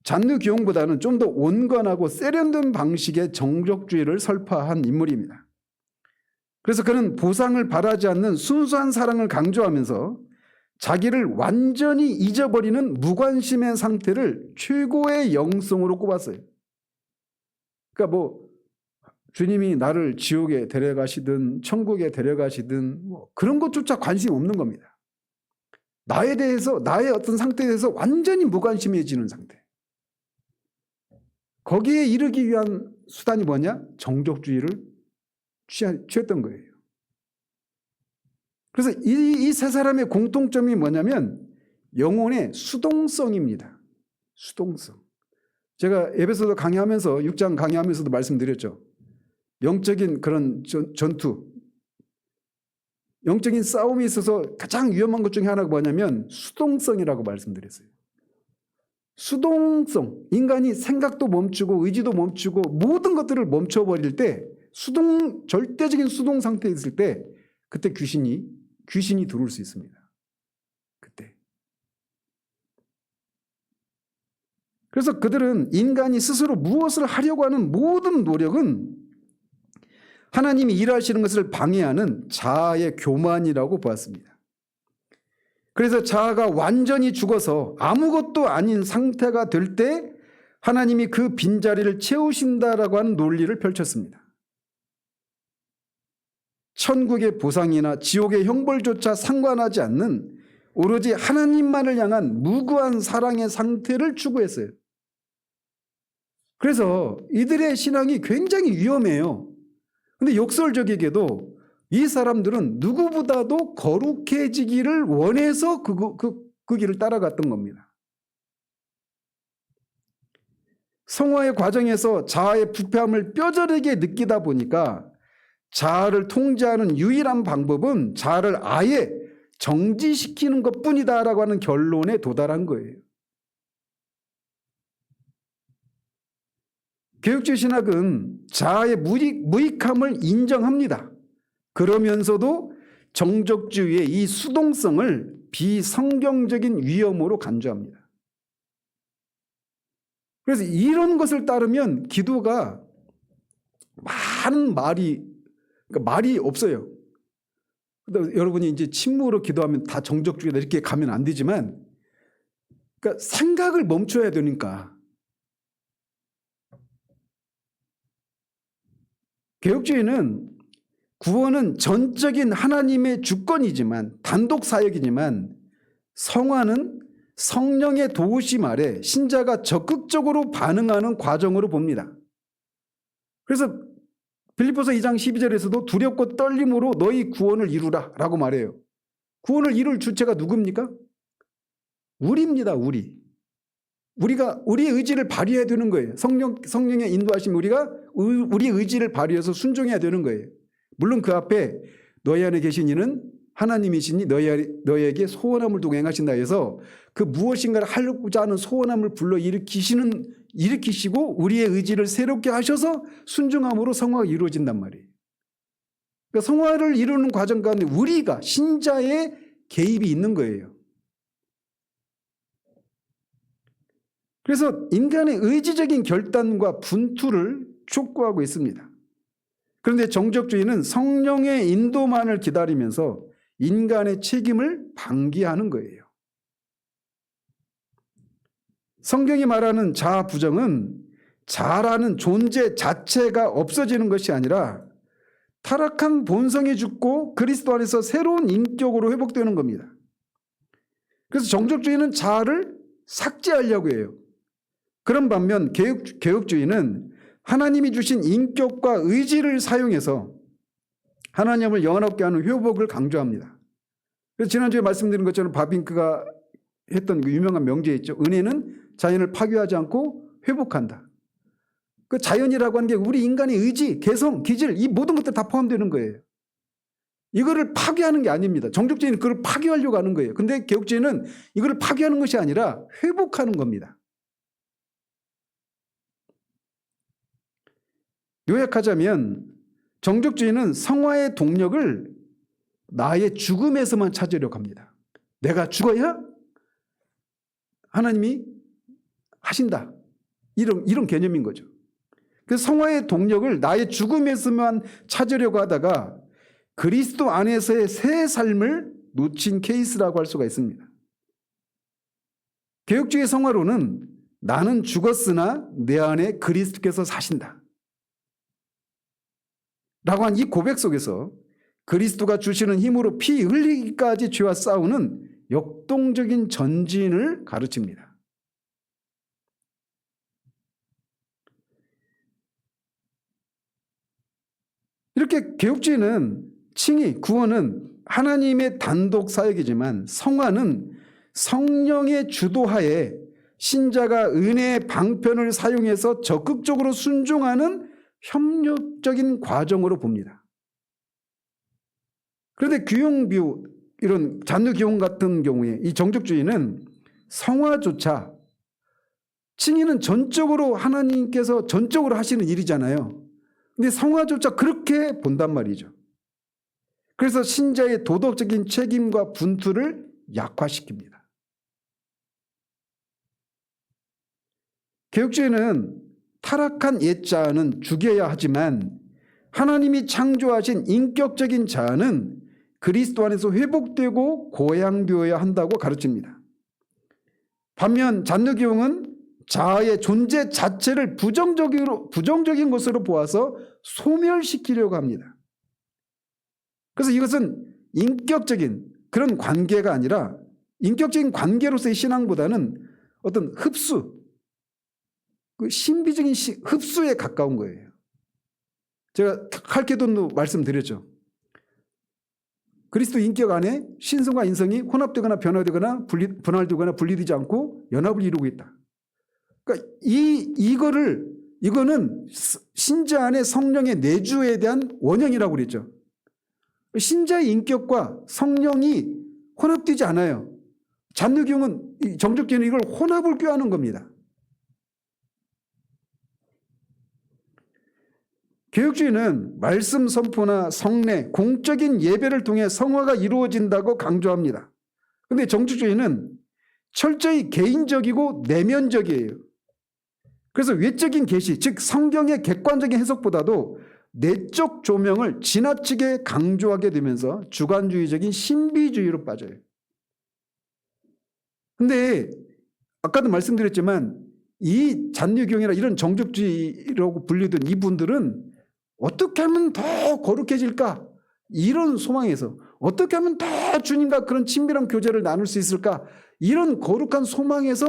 잔누기ung보다는 좀 더 온건하고 세련된 방식의 정적주의를 설파한 인물입니다. 그래서 그는 보상을 바라지 않는 순수한 사랑을 강조하면서 자기를 완전히 잊어버리는 무관심의 상태를 최고의 영성으로 꼽았어요. 그러니까 뭐 주님이 나를 지옥에 데려가시든 천국에 데려가시든 뭐 그런 것조차 관심이 없는 겁니다. 나에 대해서, 나의 어떤 상태에 대해서 완전히 무관심해지는 상태. 거기에 이르기 위한 수단이 뭐냐? 정적주의를 취했던 거예요. 그래서 이 세 사람의 공통점이 뭐냐면 영혼의 수동성입니다. 수동성. 제가 에베소서 강의하면서 6장 강의하면서도 말씀드렸죠. 영적인 그런 전투, 영적인 싸움에 있어서 가장 위험한 것 중에 하나가 뭐냐면 수동성이라고 말씀드렸어요. 수동성, 인간이 생각도 멈추고 의지도 멈추고 모든 것들을 멈춰버릴 때 절대적인 수동 상태에 있을 때 그때 귀신이 들어올 수 있습니다. 그때. 그래서 그들은 인간이 스스로 무엇을 하려고 하는 모든 노력은 하나님이 일하시는 것을 방해하는 자아의 교만이라고 보았습니다. 그래서 자아가 완전히 죽어서 아무것도 아닌 상태가 될 때 하나님이 그 빈자리를 채우신다라고 하는 논리를 펼쳤습니다. 천국의 보상이나 지옥의 형벌조차 상관하지 않는 오로지 하나님만을 향한 무구한 사랑의 상태를 추구했어요. 그래서 이들의 신앙이 굉장히 위험해요. 근데 역설적이게도 이 사람들은 누구보다도 거룩해지기를 원해서 그 길을 따라갔던 겁니다. 성화의 과정에서 자아의 부패함을 뼈저리게 느끼다 보니까 자아를 통제하는 유일한 방법은 자아를 아예 정지시키는 것뿐이다라고 하는 결론에 도달한 거예요. 개혁주의 신학은 자아의 무익함을 인정합니다. 그러면서도 정적주의의 이 수동성을 비성경적인 위험으로 간주합니다. 그래서 이런 것을 따르면 기도가 많은 말이 없어요. 여러분이 이제 침묵으로 기도하면 다 정적주의다 이렇게 가면 안 되지만, 그러니까 생각을 멈춰야 되니까. 개혁주의는 구원은 전적인 하나님의 주권이지만 단독 사역이지만 성화는 성령의 도우심 아래 신자가 적극적으로 반응하는 과정으로 봅니다. 그래서 빌립보서 2장 12절에서도 두렵고 떨림으로 너희 구원을 이루라 라고 말해요. 구원을 이룰 주체가 누굽니까? 우리입니다. 우리가 우리의 의지를 발휘해야 되는 거예요. 성령의 인도하심 우리가 우리의 의지를 발휘해서 순종해야 되는 거예요. 물론 그 앞에 너희 안에 계신 이는 하나님이시니 너희에게 소원함을 두고 행하신다 해서 그 무엇인가를 하고자 하는 소원함을 불러 일으키시고 우리의 의지를 새롭게 하셔서 순종함으로 성화가 이루어진단 말이에요. 그러니까 성화를 이루는 과정 가운데 우리가 신자의 개입이 있는 거예요. 그래서 인간의 의지적인 결단과 분투를 촉구하고 있습니다. 그런데 정적주의는 성령의 인도만을 기다리면서 인간의 책임을 방기하는 거예요. 성경이 말하는 자아 부정은 자라는 존재 자체가 없어지는 것이 아니라 타락한 본성이 죽고 그리스도 안에서 새로운 인격으로 회복되는 겁니다. 그래서 정적주의는 자아를 삭제하려고 해요. 그런 반면 개혁주의는 하나님이 주신 인격과 의지를 사용해서 하나님을 영원하게 하는 회복을 강조합니다. 그래서 지난주에 말씀드린 것처럼 바빙크가 했던 그 유명한 명제 있죠. 은혜는 자연을 파괴하지 않고 회복한다. 그 자연이라고 하는 게 우리 인간의 의지, 개성, 기질 이 모든 것들 다 포함되는 거예요. 이거를 파괴하는 게 아닙니다. 정적주의는 그걸 파괴하려고 하는 거예요. 근데 개혁주의는 이거를 파괴하는 것이 아니라 회복하는 겁니다. 요약하자면 정적주의는 성화의 동력을 나의 죽음에서만 찾으려고 합니다. 내가 죽어야 하나님이 하신다. 이런 개념인 거죠. 그래서 성화의 동력을 나의 죽음에서만 찾으려고 하다가 그리스도 안에서의 새 삶을 놓친 케이스라고 할 수가 있습니다. 개혁주의 성화로는 나는 죽었으나 내 안에 그리스도께서 사신다. 라고 한 이 고백 속에서 그리스도가 주시는 힘으로 피 흘리기까지 죄와 싸우는 역동적인 전진을 가르칩니다. 이렇게 개혁주의는 칭의, 구원은 하나님의 단독 사역이지만 성화는 성령의 주도하에 신자가 은혜의 방편을 사용해서 적극적으로 순종하는 협력적인 과정으로 봅니다. 그런데 귀용비유 이런 잔류기용 같은 경우에 이 정적주의는 성화조차 칭의는 전적으로 하나님께서 전적으로 하시는 일이잖아요. 근데 성화조차 그렇게 본단 말이죠. 그래서 신자의 도덕적인 책임과 분투를 약화시킵니다. 개혁주의는 타락한 옛자아는 죽여야 하지만 하나님이 창조하신 인격적인 자아는 그리스도 안에서 회복되고 고양되어야 한다고 가르칩니다. 반면 잔류기용은 자아의 존재 자체를 부정적인 것으로 보아서 소멸시키려고 합니다. 그래서 이것은 인격적인 그런 관계가 아니라 인격적인 관계로서의 신앙보다는 어떤 흡수, 그 신비적인 흡수에 가까운 거예요. 제가 칼케돈도 말씀드렸죠. 그리스도 인격 안에 신성과 인성이 혼합되거나 변화되거나 분할되거나 분리되지 않고 연합을 이루고 있다. 그러니까 이거는 신자 안에 성령의 내주에 대한 원형이라고 그랬죠. 신자의 인격과 성령이 혼합되지 않아요. 잔류기용은 정적주의는 이걸 혼합을 꾀하는 겁니다. 개혁주의는 말씀 선포나 성례, 공적인 예배를 통해 성화가 이루어진다고 강조합니다. 그런데 정적주의는 철저히 개인적이고 내면적이에요. 그래서 외적인 계시, 즉 성경의 객관적인 해석보다도 내적 조명을 지나치게 강조하게 되면서 주관주의적인 신비주의로 빠져요. 그런데 아까도 말씀드렸지만 이 잔류경이나 이런 정적주의라고 불리던 이분들은 어떻게 하면 더 거룩해질까? 이런 소망에서 어떻게 하면 더 주님과 그런 친밀한 교제를 나눌 수 있을까? 이런 거룩한 소망에서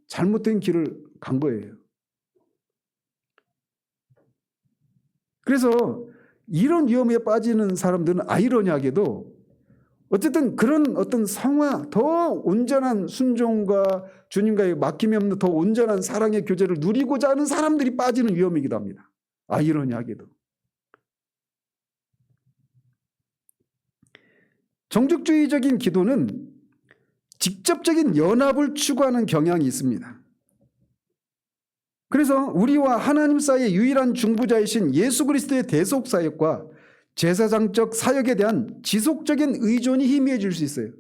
잘못된 길을 간 거예요. 그래서 이런 위험에 빠지는 사람들은 아이러니하게도 어쨌든 그런 어떤 성화, 더 온전한 순종과 주님과의 막힘이 없는 더 온전한 사랑의 교제를 누리고자 하는 사람들이 빠지는 위험이기도 합니다. 아이러니하게도. 정적주의적인 기도는 직접적인 연합을 추구하는 경향이 있습니다. 그래서 우리와 하나님 사이의 유일한 중보자이신 예수 그리스도의 대속 사역과 제사장적 사역에 대한 지속적인 의존이 희미해질 수 있어요.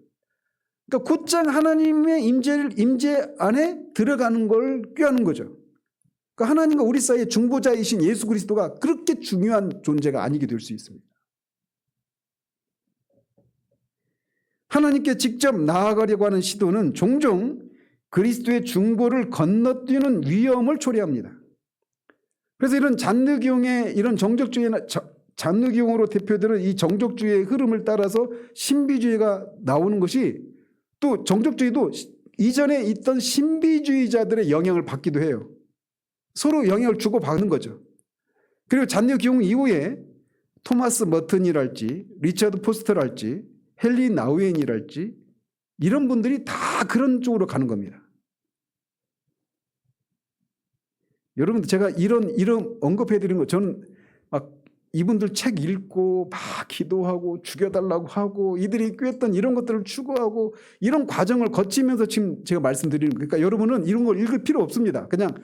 그러니까 곧장 하나님의 임재 안에 들어가는 걸 꾀하는 거죠. 그러니까 하나님과 우리 사이의 중보자이신 예수 그리스도가 그렇게 중요한 존재가 아니게 될 수 있습니다. 하나님께 직접 나아가려고 하는 시도는 종종 그리스도의 중보를 건너뛰는 위험을 초래합니다. 그래서 이런 잔느기용의 이런 정적주의나 잔느기용으로 대표되는 이 정적주의의 흐름을 따라서 신비주의가 나오는 것이 또 정적주의도 이전에 있던 신비주의자들의 영향을 받기도 해요. 서로 영향을 주고받는 거죠. 그리고 잔느기용 이후에 토마스 머튼이랄지 리처드 포스터랄지 헨리 나우엔이랄지 이런 분들이 다 그런 쪽으로 가는 겁니다. 여러분들 제가 이런 언급해 드린 거 저는 막 이분들 책 읽고 막 기도하고 죽여달라고 하고 이들이 꾀했던 이런 것들을 추구하고 이런 과정을 거치면서 지금 제가 말씀드리는 거예요. 그러니까 여러분은 이런 걸 읽을 필요 없습니다. 그냥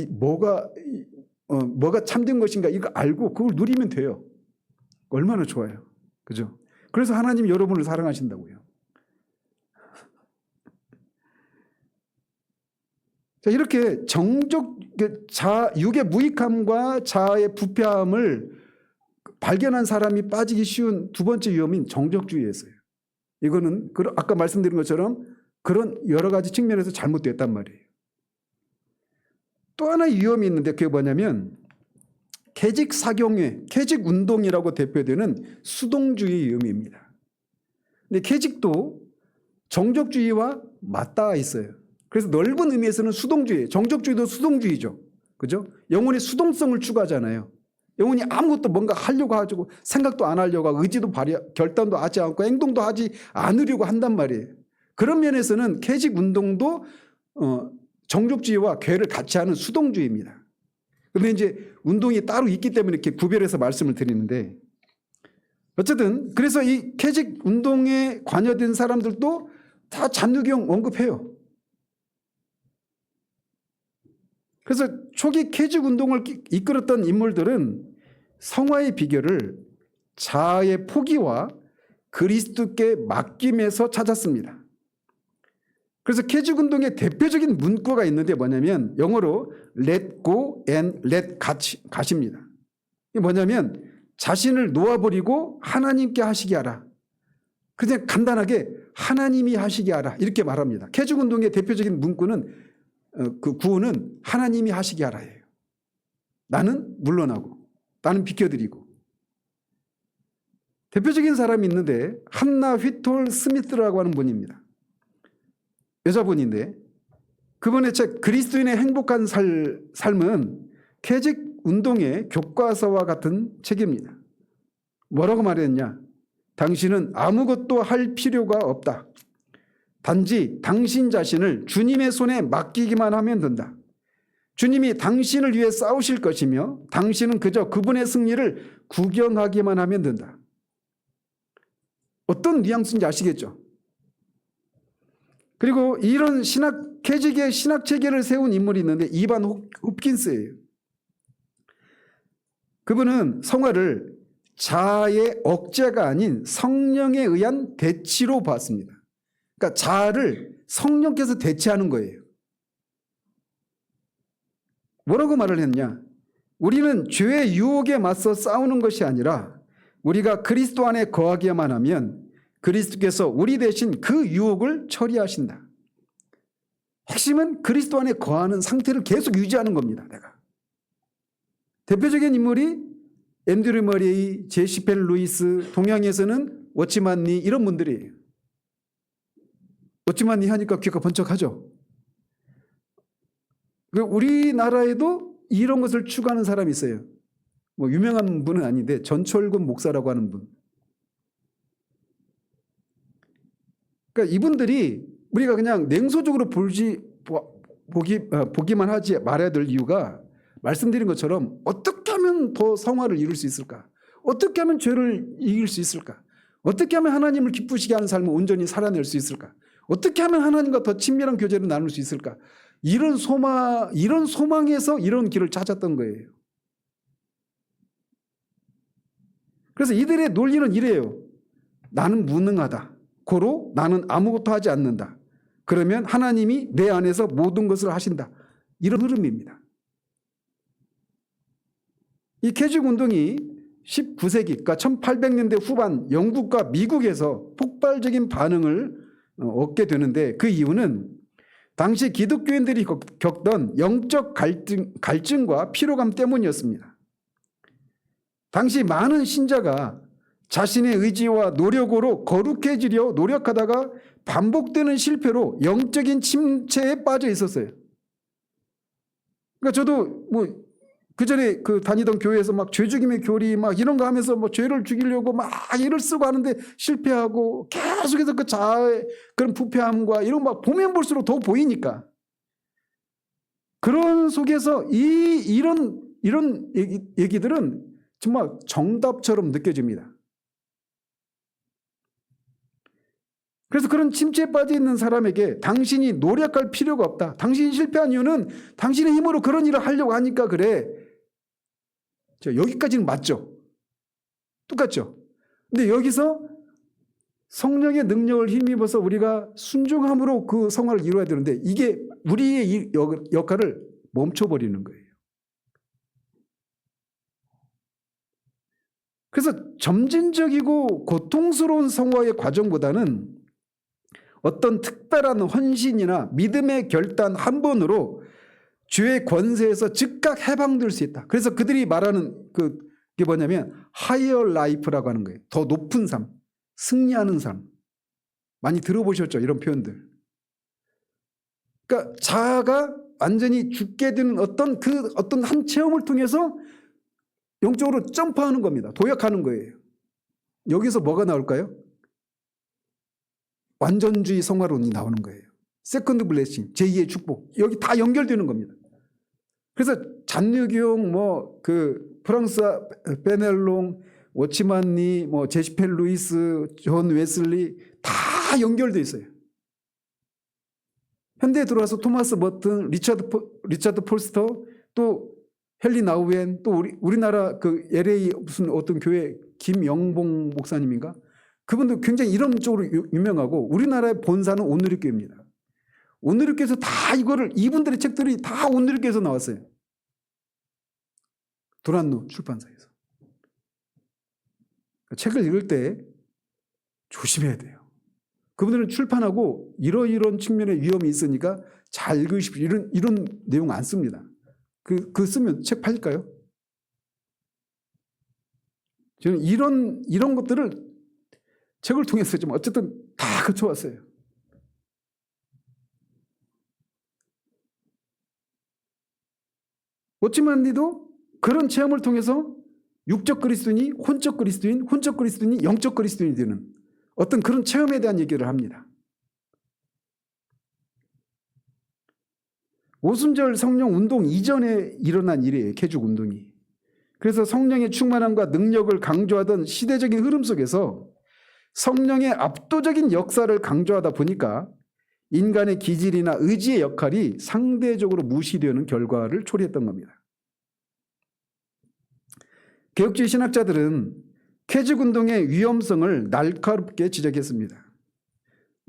뭐가 참된 것인가 이거 알고 그걸 누리면 돼요. 얼마나 좋아요. 그죠? 그래서 하나님이 여러분을 사랑하신다고요. 자, 이렇게 육의 무익함과 자아의 부패함을 발견한 사람이 빠지기 쉬운 두 번째 위험인 정적주의였어요. 이거는 아까 말씀드린 것처럼 그런 여러 가지 측면에서 잘못됐단 말이에요. 또 하나의 위험이 있는데 그게 뭐냐면 캐직사경회, 캐직운동이라고 대표되는 수동주의 위험입니다. 근데 캐직도 정적주의와 맞닿아 있어요. 그래서 넓은 의미에서는 수동주의, 정적주의도 수동주의죠. 그죠? 영혼의 수동성을 추구하잖아요. 영혼이 아무것도 뭔가 하려고 하고 생각도 안 하려고 하고 의지도 결단도 하지 않고 행동도 하지 않으려고 한단 말이에요. 그런 면에서는 캐직운동도 정적주의와 괴를 같이 하는 수동주의입니다. 그런데 이제 운동이 따로 있기 때문에 이렇게 구별해서 말씀을 드리는데 어쨌든 그래서 이 캐직운동에 관여된 사람들도 다 잔느기용 언급해요. 그래서 초기 캐직운동을 이끌었던 인물들은 성화의 비결을 자아의 포기와 그리스도께 맡김에서 찾았습니다. 그래서 캐직운동의 대표적인 문구가 있는데 뭐냐면 영어로 let go and let God입니다. 이게 뭐냐면 자신을 놓아버리고 하나님께 하시게 하라. 그냥 간단하게 하나님이 하시게 하라 이렇게 말합니다. 캐직운동의 대표적인 문구는 그 구호는 하나님이 하시게 하라예요. 나는 물러나고 나는 비켜드리고. 대표적인 사람이 있는데 한나 휘톨 스미스라고 하는 분입니다. 여자분인데 그분의 책 그리스도인의 행복한 삶은 캐직 운동의 교과서와 같은 책입니다. 뭐라고 말했냐? 당신은 아무것도 할 필요가 없다. 단지 당신 자신을 주님의 손에 맡기기만 하면 된다. 주님이 당신을 위해 싸우실 것이며 당신은 그저 그분의 승리를 구경하기만 하면 된다. 어떤 뉘앙스인지 아시겠죠? 그리고 이런 캐직의 신학 체계를 세운 인물이 있는데 이반 홉킨스예요. 그분은 성화를 자아의 억제가 아닌 성령에 의한 대치로 봤습니다. 그러니까 자아를 성령께서 대체하는 거예요. 뭐라고 말을 했냐? 우리는 죄의 유혹에 맞서 싸우는 것이 아니라 우리가 그리스도 안에 거하기만 하면 그리스도께서 우리 대신 그 유혹을 처리하신다. 핵심은 그리스도 안에 거하는 상태를 계속 유지하는 겁니다. 내가. 대표적인 인물이 앤드류 머레이, 제시 펠 루이스, 동양에서는 워치만 리 이런 분들이에요. 워치만 리 하니까 귀가 번쩍하죠. 우리나라에도 이런 것을 추구하는 사람이 있어요. 뭐 유명한 분은 아닌데 전철근 목사라고 하는 분. 그러니까 이분들이 우리가 그냥 냉소적으로 보기만 하지 말아야 될 이유가 말씀드린 것처럼 어떻게 하면 더 성화를 이룰 수 있을까? 어떻게 하면 죄를 이길 수 있을까? 어떻게 하면 하나님을 기쁘시게 하는 삶을 온전히 살아낼 수 있을까? 어떻게 하면 하나님과 더 친밀한 교제를 나눌 수 있을까? 이런 소망에서 이런 길을 찾았던 거예요. 그래서 이들의 논리는 이래요. 나는 무능하다. 고로 나는 아무것도 하지 않는다. 그러면 하나님이 내 안에서 모든 것을 하신다. 이런 흐름입니다. 이 캐죽운동이 19세기, 그러니까 1800년대 후반 영국과 미국에서 폭발적인 반응을 얻게 되는데 그 이유는 당시 기독교인들이 겪던 영적 갈증과 피로감 때문이었습니다. 당시 많은 신자가 자신의 의지와 노력으로 거룩해지려 노력하다가 반복되는 실패로 영적인 침체에 빠져 있었어요. 그러니까 저도 그 전에 다니던 교회에서 막 죄 죽임의 교리 막 이런 거 하면서 죄를 죽이려고 막 일을 쓰고 하는데 실패하고 계속해서 그 자아의 그런 부패함과 이런 거 막 보면 볼수록 더 보이니까 그런 속에서 이런 얘기들은 정말 정답처럼 느껴집니다. 그래서 그런 침체에 빠져 있는 사람에게 당신이 노력할 필요가 없다. 당신이 실패한 이유는 당신의 힘으로 그런 일을 하려고 하니까 그래. 여기까지는 맞죠. 똑같죠. 근데 여기서 성령의 능력을 힘입어서 우리가 순종함으로 그 성화를 이루어야 되는데 이게 우리의 역할을 멈춰버리는 거예요. 그래서 점진적이고 고통스러운 성화의 과정보다는 어떤 특별한 헌신이나 믿음의 결단 한 번으로 죄의 권세에서 즉각 해방될 수 있다. 그래서 그들이 말하는 그게 뭐냐면 higher life라고 하는 거예요. 더 높은 삶, 승리하는 삶. 많이 들어보셨죠? 이런 표현들. 그러니까 자아가 완전히 죽게 되는 어떤 한 체험을 통해서 영적으로 점프하는 겁니다. 도약하는 거예요. 여기서 뭐가 나올까요? 완전주의 성화론이 나오는 거예요. 세컨드 블레싱, 제2의 축복. 여기 다 연결되는 겁니다. 그래서 잔류교용, 프랑스 베넬롱, 워치만니, 제시펠 루이스, 존 웨슬리 다 연결되어 있어요. 현대에 들어와서 토마스 머튼, 리차드 폴스터, 또 헨리 나우엔, 또 우리나라 LA 무슨 어떤 교회 김영봉 목사님인가? 그분도 굉장히 이런 쪽으로 유명하고 우리나라의 본사는 온누리교회입니다. 온누리교회에서 다 이분들의 책들이 다 온누리교회에서 나왔어요. 도란노 출판사에서. 책을 읽을 때 조심해야 돼요. 그분들은 출판하고 이런 측면의 위험이 있으니까 잘 읽으십시오. 이런 내용 안 씁니다. 그 쓰면 책 팔릴까요? 저는 이런 것들을 책을 통해서 좀 어쨌든 다 거쳐왔어요. 워치만니도 그런 체험을 통해서 육적 그리스도인이 혼적 그리스도인, 혼적 그리스도인이 영적 그리스도인이 되는 어떤 그런 체험에 대한 얘기를 합니다. 오순절 성령 운동 이전에 일어난 일이에요. 개죽 운동이. 그래서 성령의 충만함과 능력을 강조하던 시대적인 흐름 속에서 성령의 압도적인 역사를 강조하다 보니까 인간의 기질이나 의지의 역할이 상대적으로 무시되는 결과를 초래했던 겁니다. 개혁주의 신학자들은 캐죽 운동의 위험성을 날카롭게 지적했습니다.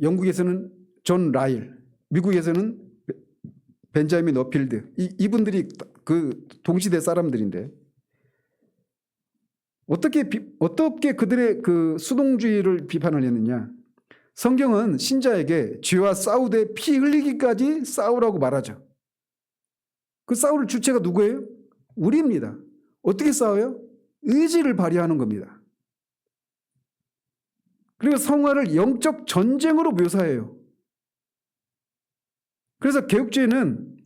영국에서는 존 라일, 미국에서는 벤자민 어필드, 이분들이 동시대 사람들인데 어떻게 그들의 수동주의를 비판을 했느냐? 성경은 신자에게 죄와 싸우되 피 흘리기까지 싸우라고 말하죠. 그 싸울 주체가 누구예요? 우리입니다. 어떻게 싸워요? 의지를 발휘하는 겁니다. 그리고 성화를 영적 전쟁으로 묘사해요. 그래서 개혁주의는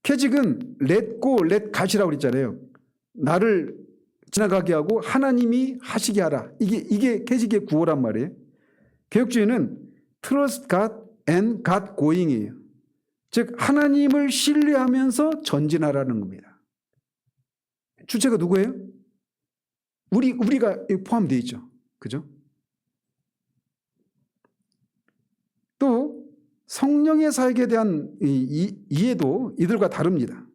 캐직은 let go, let got이라고 그랬잖아요. 나를 지나가게 하고 하나님이 하시게 하라. 이게 캐직의 구호란 말이에요. 개혁주의는 trust God and God going이에요. 즉 하나님을 신뢰하면서 전진하라는 겁니다. 주체가 누구예요? 우리가 포함되어 있죠. 그죠? 또 성령의 사역에 대한 이해도 이들과 다릅니다.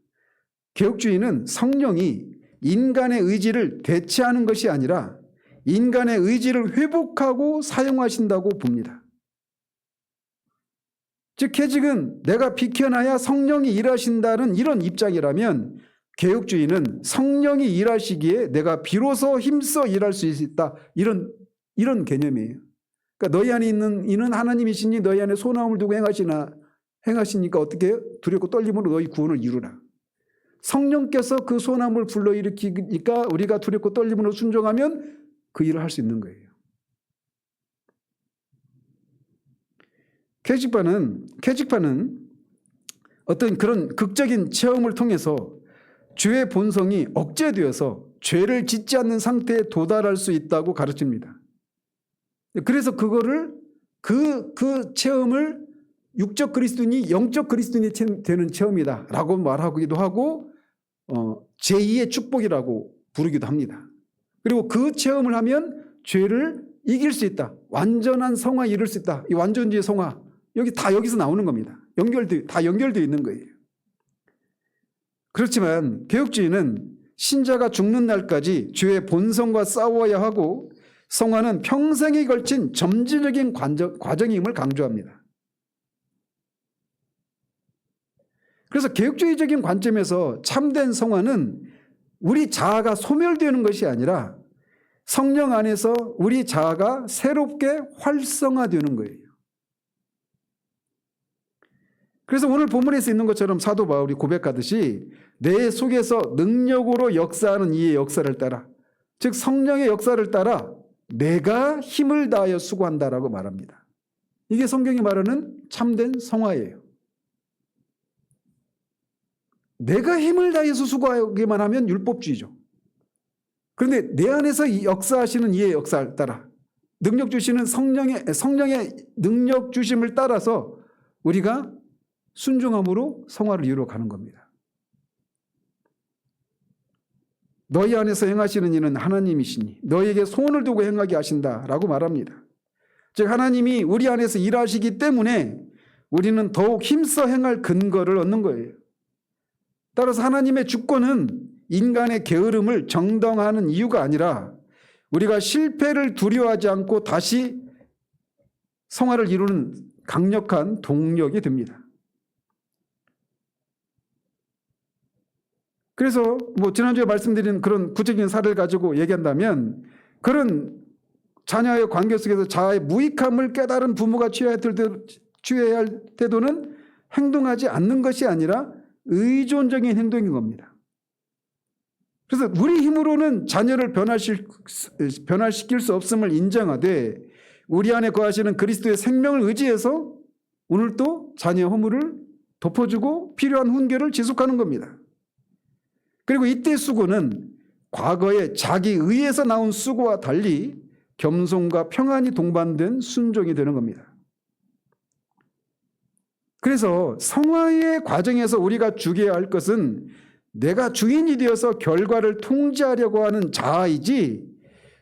개혁주의는 성령이 인간의 의지를 대체하는 것이 아니라 인간의 의지를 회복하고 사용하신다고 봅니다. 즉 개직은 내가 비켜나야 성령이 일하신다는 이런 입장이라면, 개혁주의는 성령이 일하시기에 내가 비로소 힘써 일할 수 있다, 이런 개념이에요. 그러니까 너희 안에 있는 이는 하나님이시니 너희 안에 소나움을 두고 행하시니까 어떻게 해요? 두렵고 떨림으로 너희 구원을 이루라. 성령께서 그 소나움을 불러일으키니까 우리가 두렵고 떨림으로 순종하면 그 일을 할 수 있는 거예요. 캐직파는 어떤 그런 극적인 체험을 통해서 죄의 본성이 억제되어서 죄를 짓지 않는 상태에 도달할 수 있다고 가르칩니다. 그래서 그 체험을 육적 그리스도인이 영적 그리스도인이 되는 체험이다라고 말하기도 하고, 제2의 축복이라고 부르기도 합니다. 그리고 그 체험을 하면 죄를 이길 수 있다, 완전한 성화에 이를 수 있다. 이 완전주의 성화, 여기서 나오는 겁니다. 다 연결되어 있는 거예요. 그렇지만 개혁주의는 신자가 죽는 날까지 죄의 본성과 싸워야 하고 성화는 평생에 걸친 점진적인 과정임을 강조합니다. 그래서 개혁주의적인 관점에서 참된 성화는 우리 자아가 소멸되는 것이 아니라 성령 안에서 우리 자아가 새롭게 활성화되는 거예요. 그래서 오늘 본문에서 있는 것처럼 사도 바울이 고백하듯이 내 속에서 능력으로 역사하는 이의 역사를 따라, 즉 성령의 역사를 따라 내가 힘을 다하여 수고한다라고 말합니다. 이게 성경이 말하는 참된 성화예요. 내가 힘을 다해서 수고하기만 하면 율법주의죠. 그런데 내 안에서 역사하시는 이의 역사를 따라, 능력 주시는 성령의 능력 주심을 따라서 우리가 순종함으로 성화를 이루어가는 겁니다. 너희 안에서 행하시는 이는 하나님이시니 너희에게 소원을 두고 행하게 하신다라고 말합니다. 즉 하나님이 우리 안에서 일하시기 때문에 우리는 더욱 힘써 행할 근거를 얻는 거예요. 따라서 하나님의 주권은 인간의 게으름을 정당화하는 이유가 아니라 우리가 실패를 두려워하지 않고 다시 성화를 이루는 강력한 동력이 됩니다. 그래서 지난주에 말씀드린 그런 구체적인 사례를 가지고 얘기한다면, 그런 자녀의 관계 속에서 자아의 무익함을 깨달은 부모가 취해야 할 태도는 행동하지 않는 것이 아니라 의존적인 행동인 겁니다. 그래서 우리 힘으로는 자녀를 변화시킬 수 없음을 인정하되 우리 안에 거하시는 그리스도의 생명을 의지해서 오늘도 자녀의 허물을 덮어주고 필요한 훈계를 지속하는 겁니다. 그리고 이때 수고는 과거에 자기 의에서 나온 수고와 달리 겸손과 평안이 동반된 순종이 되는 겁니다. 그래서 성화의 과정에서 우리가 죽여야 할 것은 내가 주인이 되어서 결과를 통제하려고 하는 자아이지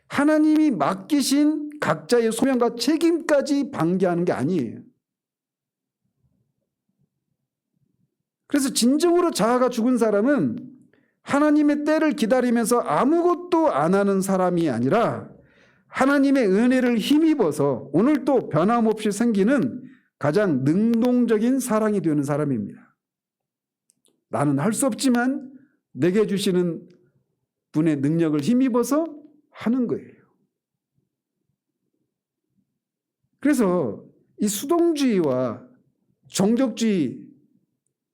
하나님이 맡기신 각자의 소명과 책임까지 방기하는 게 아니에요. 그래서 진정으로 자아가 죽은 사람은 하나님의 때를 기다리면서 아무것도 안 하는 사람이 아니라 하나님의 은혜를 힘입어서 오늘도 변함없이 생기는 가장 능동적인 사랑이 되는 사람입니다. 나는 할 수 없지만 내게 주시는 분의 능력을 힘입어서 하는 거예요. 그래서 이 수동주의와 정적주의의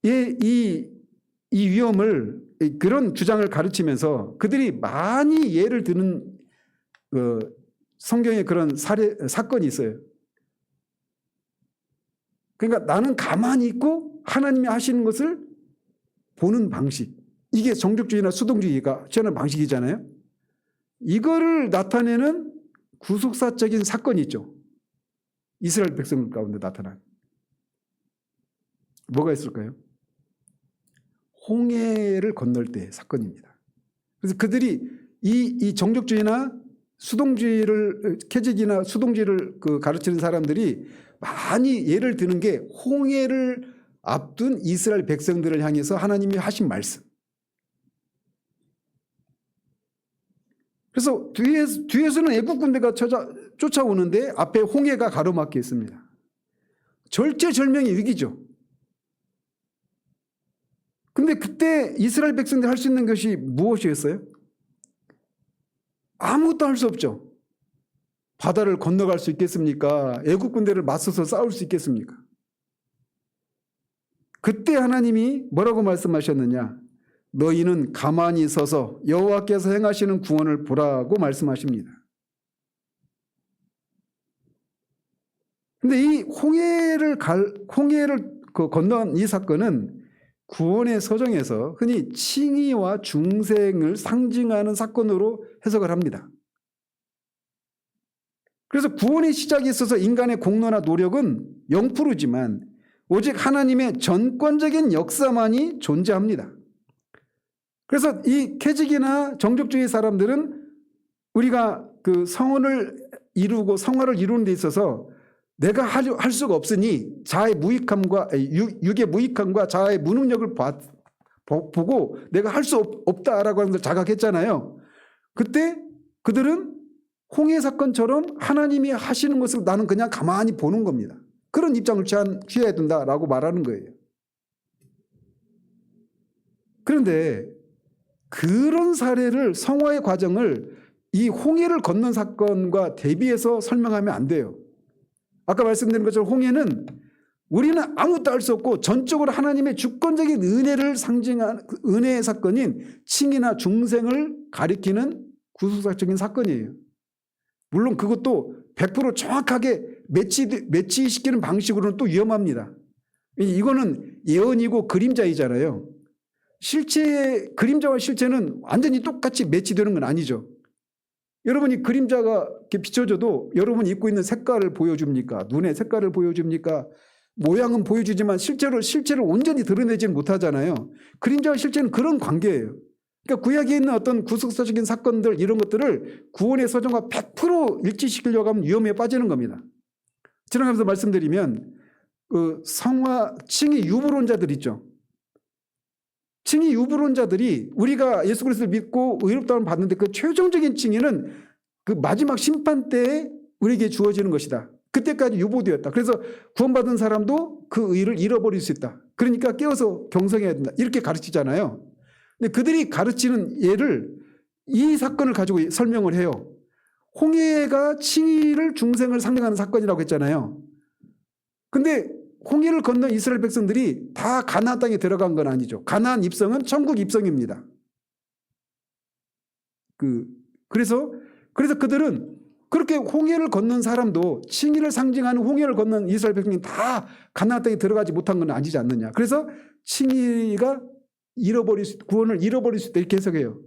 이 위험을, 그런 주장을 가르치면서 그들이 많이 예를 드는 성경의 그런 사건이 있어요. 그러니까 나는 가만히 있고 하나님이 하시는 것을 보는 방식, 이게 정적주의나 수동주의가 취하는 방식이잖아요. 이거를 나타내는 구속사적인 사건이 있죠. 이스라엘 백성 가운데 나타난. 뭐가 있을까요? 홍해를 건널 때 사건입니다. 그래서 그들이 이 정족주의나 수동주의를, 캐직이나 수동주의를 가르치는 사람들이 많이 예를 드는 게 홍해를 앞둔 이스라엘 백성들을 향해서 하나님이 하신 말씀. 그래서 뒤에서는 애국 군대가 쫓아오는데 앞에 홍해가 가로막혀 있습니다. 절체절명의 위기죠. 근데 그때 이스라엘 백성들이 할 수 있는 것이 무엇이었어요? 아무것도 할 수 없죠. 바다를 건너갈 수 있겠습니까? 애국 군대를 맞서서 싸울 수 있겠습니까? 그때 하나님이 뭐라고 말씀하셨느냐? 너희는 가만히 서서 여호와께서 행하시는 구원을 보라고 말씀하십니다. 근데 이 홍해를 건넌 이 사건은 구원의 서정에서 흔히 칭의와 중생을 상징하는 사건으로 해석을 합니다. 그래서 구원의 시작에 있어서 인간의 공로나 노력은 0%지만 오직 하나님의 전권적인 역사만이 존재합니다. 그래서 이 캐직이나 정족주의 사람들은 우리가 그 성언을 이루고 성화를 이루는 데 있어서 내가 할 수가 없으니 자아의 무익함과 육의 무익함과 자아의 무능력을 보고 내가 할 수 없다라고 하는 걸 자각했잖아요. 그때 그들은 홍해 사건처럼 하나님이 하시는 것을 나는 그냥 가만히 보는 겁니다. 그런 입장을 취해야 된다라고 말하는 거예요. 그런데 그런 사례를 성화의 과정을 이 홍해를 건넌 사건과 대비해서 설명하면 안 돼요. 아까 말씀드린 것처럼 홍해는 우리는 아무것도 할 수 없고 전적으로 하나님의 주권적인 은혜를 상징하는 은혜의 사건인 칭의나 중생을 가리키는 구속사적인 사건이에요. 물론 그것도 100% 정확하게 매치시키는 방식으로는 또 위험합니다. 이거는 예언이고 그림자이잖아요. 그림자와 실체는 완전히 똑같이 매치되는 건 아니죠. 여러분이 그림자가 이렇게 비춰져도 여러분이 입고 있는 색깔을 보여줍니까? 눈의 색깔을 보여줍니까? 모양은 보여주지만 실체를 온전히 드러내지는 못하잖아요. 그림자와 실체는 그런 관계예요. 그러니까 구약에 있는 어떤 구속사적인 사건들 이런 것들을 구원의 서정과 100% 일치시키려고 하면 위험에 빠지는 겁니다. 지나가면서 말씀드리면 그 성화 칭의 유불론자들 있죠. 칭의 유불론자들이 우리가 예수 그리스도를 믿고 의롭다움을 받는데 그 최종적인 칭의는 그 마지막 심판 때에 우리에게 주어지는 것이다. 그때까지 유보되었다. 그래서 구원받은 사람도 그 의를 잃어버릴 수 있다. 그러니까 깨어서 경성해야 된다. 이렇게 가르치잖아요. 근데 그들이 가르치는 예를 이 사건을 가지고 설명을 해요. 홍해가 칭의를 중생을 상징하는 사건이라고 했잖아요. 근데 홍해를 건넌 이스라엘 백성들이 다 가나안 땅에 들어간 건 아니죠. 가나안 입성은 천국 입성입니다. 그래서 그들은 그렇게 홍해를 건넌 사람도 칭의를 상징하는 홍해를 건넌 이스라엘 백성이 다 가나안 땅에 들어가지 못한 건 아니지 않느냐. 그래서 칭의가 구원을 잃어버릴 수 있다 이렇게 해석해요.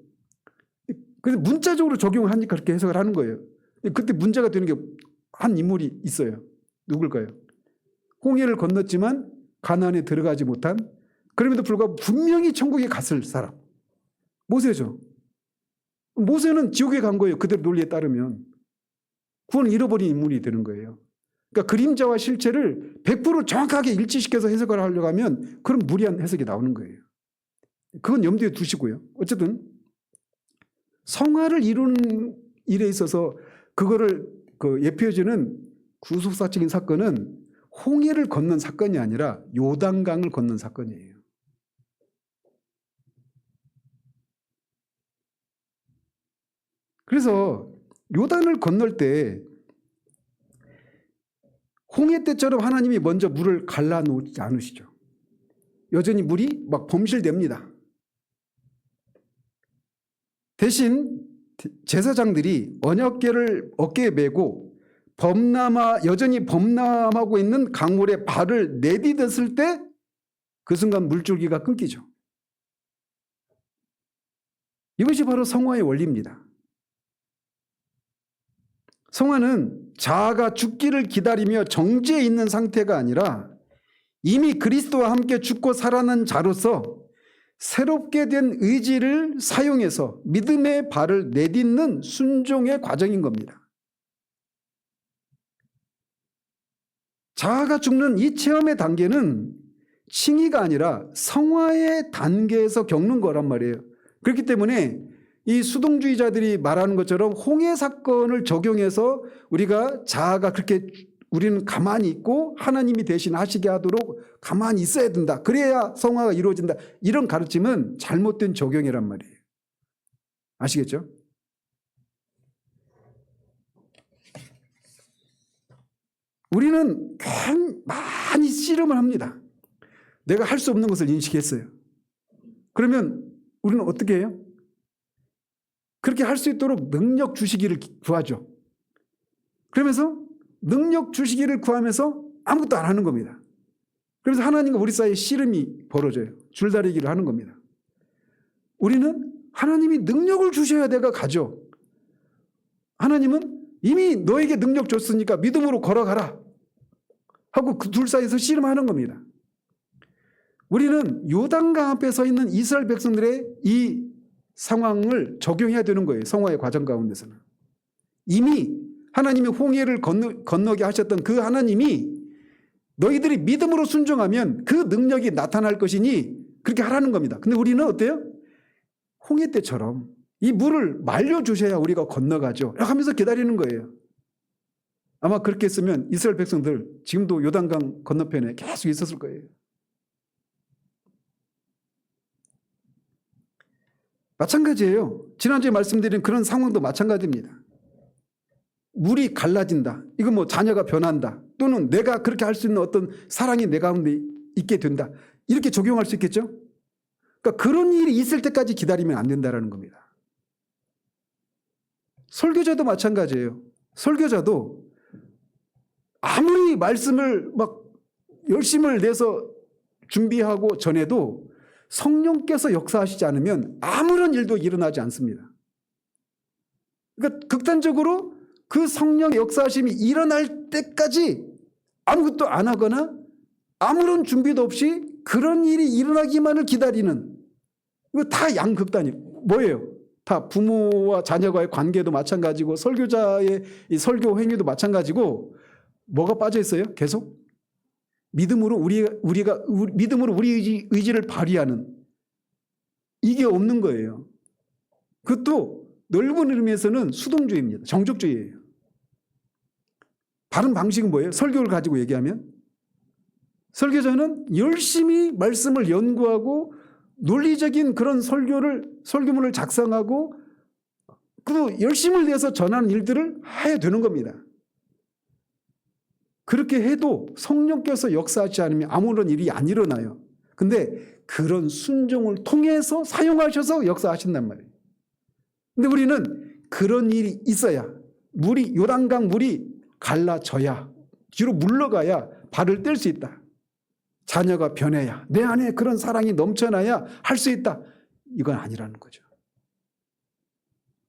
그래서 문자적으로 적용을 하니까 그렇게 해석을 하는 거예요. 그때 문제가 되는 게 한 인물이 있어요. 누굴까요? 홍해를 건넜지만 가나안에 들어가지 못한, 그럼에도 불구하고 분명히 천국에 갔을 사람. 모세죠. 모세는 지옥에 간 거예요. 그들 논리에 따르면. 구원을 잃어버린 인물이 되는 거예요. 그러니까 그림자와 실체를 100% 정확하게 일치시켜서 해석을 하려고 하면 그런 무리한 해석이 나오는 거예요. 그건 염두에 두시고요. 어쨌든 성화를 이루는 일에 있어서 그거를 예표해주는 구속사적인 사건은 홍해를 건넌 사건이 아니라 요단강을 건넌 사건이에요. 그래서 요단을 건널 때 홍해 때처럼 하나님이 먼저 물을 갈라놓지 않으시죠. 여전히 물이 막 범실됩니다. 대신 제사장들이 언약궤를 어깨에 메고 여전히 범람하고 있는 강물에 발을 내디뎠을 때 그 순간 물줄기가 끊기죠. 이것이 바로 성화의 원리입니다. 성화는 자아가 죽기를 기다리며 정지해 있는 상태가 아니라 이미 그리스도와 함께 죽고 살아난 자로서 새롭게 된 의지를 사용해서 믿음의 발을 내딛는 순종의 과정인 겁니다. 자아가 죽는 이 체험의 단계는 칭의가 아니라 성화의 단계에서 겪는 거란 말이에요. 그렇기 때문에 이 수동주의자들이 말하는 것처럼 홍해 사건을 적용해서 우리가 자아가 그렇게 우리는 가만히 있고 하나님이 대신 하시게 하도록 가만히 있어야 된다. 그래야 성화가 이루어진다. 이런 가르침은 잘못된 적용이란 말이에요. 아시겠죠? 우리는 많이 씨름을 합니다. 내가 할 수 없는 것을 인식했어요. 그러면 우리는 어떻게 해요? 그렇게 할 수 있도록 능력 주시기를 구하죠. 그러면서 능력 주시기를 구하면서 아무것도 안 하는 겁니다. 그래서 하나님과 우리 사이에 씨름이 벌어져요. 줄다리기를 하는 겁니다. 우리는 하나님이 능력을 주셔야 내가 가죠. 하나님은 이미 너에게 능력 줬으니까 믿음으로 걸어가라 하고 그 둘 사이에서 씨름하는 겁니다. 우리는 요단강 앞에 서 있는 이스라엘 백성들의 이 상황을 적용해야 되는 거예요. 성화의 과정 가운데서는. 이미 하나님이 홍해를 건너게 하셨던 그 하나님이 너희들이 믿음으로 순종하면 그 능력이 나타날 것이니 그렇게 하라는 겁니다. 근데 우리는 어때요? 홍해 때처럼 이 물을 말려주셔야 우리가 건너가죠. 이렇게 하면서 기다리는 거예요. 아마 그렇게 했으면 이스라엘 백성들 지금도 요단강 건너편에 계속 있었을 거예요. 마찬가지예요. 지난주에 말씀드린 그런 상황도 마찬가지입니다. 물이 갈라진다. 이거 뭐 자녀가 변한다. 또는 내가 그렇게 할 수 있는 어떤 사랑이 내 가운데 있게 된다. 이렇게 적용할 수 있겠죠? 그러니까 그런 일이 있을 때까지 기다리면 안 된다는 겁니다. 설교자도 마찬가지예요. 설교자도 아무리 말씀을 막 열심을 내서 준비하고 전해도 성령께서 역사하시지 않으면 아무런 일도 일어나지 않습니다. 그러니까 극단적으로 그 성령의 역사하심이 일어날 때까지 아무것도 안 하거나 아무런 준비도 없이 그런 일이 일어나기만을 기다리는, 이거 다 양극단이에요. 뭐예요? 다 부모와 자녀와의 관계도 마찬가지고 설교자의 이 설교 행위도 마찬가지고 뭐가 빠져 있어요? 계속 믿음으로 믿음으로 우리 의지를 발휘하는, 이게 없는 거예요. 그것도 넓은 의미에서는 수동주의입니다. 정적주의예요. 바른 방식은 뭐예요? 설교를 가지고 얘기하면 설교자는 열심히 말씀을 연구하고 논리적인 그런 설교문을 작성하고 그 열심을 내서 전하는 일들을 해야 되는 겁니다. 그렇게 해도 성령께서 역사하지 않으면 아무런 일이 안 일어나요. 근데 그런 순종을 통해서 사용하셔서 역사하신단 말이에요. 근데 우리는 그런 일이 있어야, 요단강 물이 갈라져야, 뒤로 물러가야 발을 뗄 수 있다. 자녀가 변해야, 내 안에 그런 사랑이 넘쳐나야 할 수 있다. 이건 아니라는 거죠.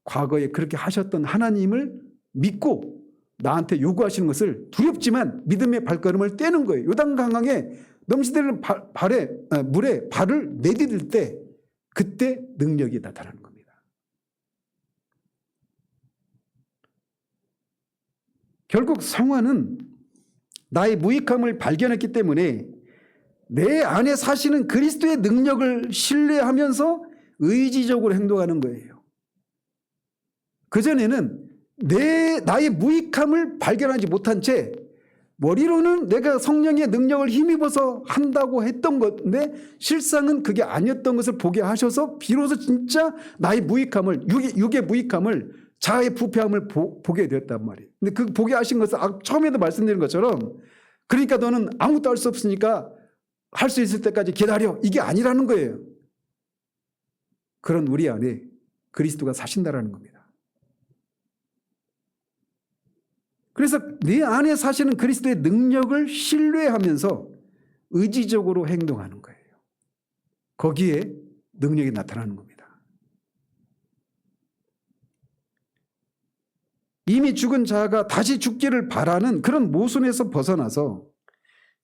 과거에 그렇게 하셨던 하나님을 믿고 나한테 요구하시는 것을 두렵지만 믿음의 발걸음을 떼는 거예요. 요단강에 넘치는 물에 발을 내디딜 때 그때 능력이 나타나는 겁니다. 결국 성화는 나의 무익함을 발견했기 때문에 내 안에 사시는 그리스도의 능력을 신뢰하면서 의지적으로 행동하는 거예요. 그전에는 나의 무익함을 발견하지 못한 채 머리로는 내가 성령의 능력을 힘입어서 한다고 했던 건데 실상은 그게 아니었던 것을 보게 하셔서 비로소 진짜 나의 무익함을, 육의 무익함을, 자아의 부패함을 보게 되었단 말이에요. 근데 그 보게 하신 것은 처음에도 말씀드린 것처럼 그러니까 너는 아무것도 할 수 없으니까 할 수 있을 때까지 기다려, 이게 아니라는 거예요. 그런 우리 안에 그리스도가 사신다라는 겁니다. 그래서 내 안에 사시는 그리스도의 능력을 신뢰하면서 의지적으로 행동하는 거예요. 거기에 능력이 나타나는 겁니다. 이미 죽은 자가 다시 죽기를 바라는 그런 모순에서 벗어나서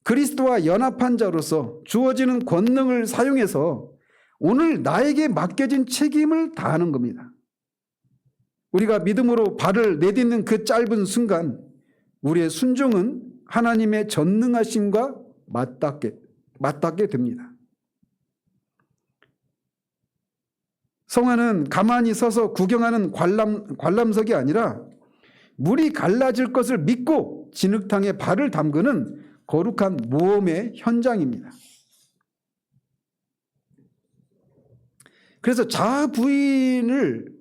그리스도와 연합한 자로서 주어지는 권능을 사용해서 오늘 나에게 맡겨진 책임을 다하는 겁니다. 우리가 믿음으로 발을 내딛는 그 짧은 순간 우리의 순종은 하나님의 전능하심과 맞닿게 됩니다. 성화는 가만히 서서 구경하는 관람석이 아니라 물이 갈라질 것을 믿고 진흙탕에 발을 담그는 거룩한 모험의 현장입니다. 그래서 자아 부인을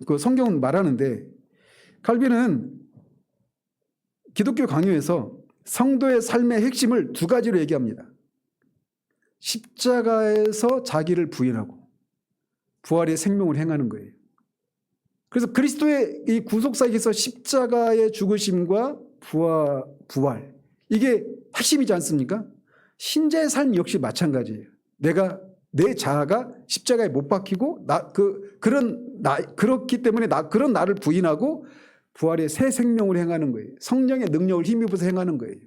그 성경은 말하는데 칼빈은 기독교 강요에서 성도의 삶의 핵심을 두 가지로 얘기합니다. 십자가에서 자기를 부인하고 부활의 생명을 행하는 거예요. 그래서 그리스도의 이 구속사역에서 십자가의 죽으심과 부활 이게 핵심이지 않습니까? 신자의 삶 역시 마찬가지예요. 내 자아가 십자가에 못 박히고 그렇기 때문에 그런 나를 부인하고 부활의 새 생명을 행하는 거예요. 성령의 능력을 힘입어서 행하는 거예요.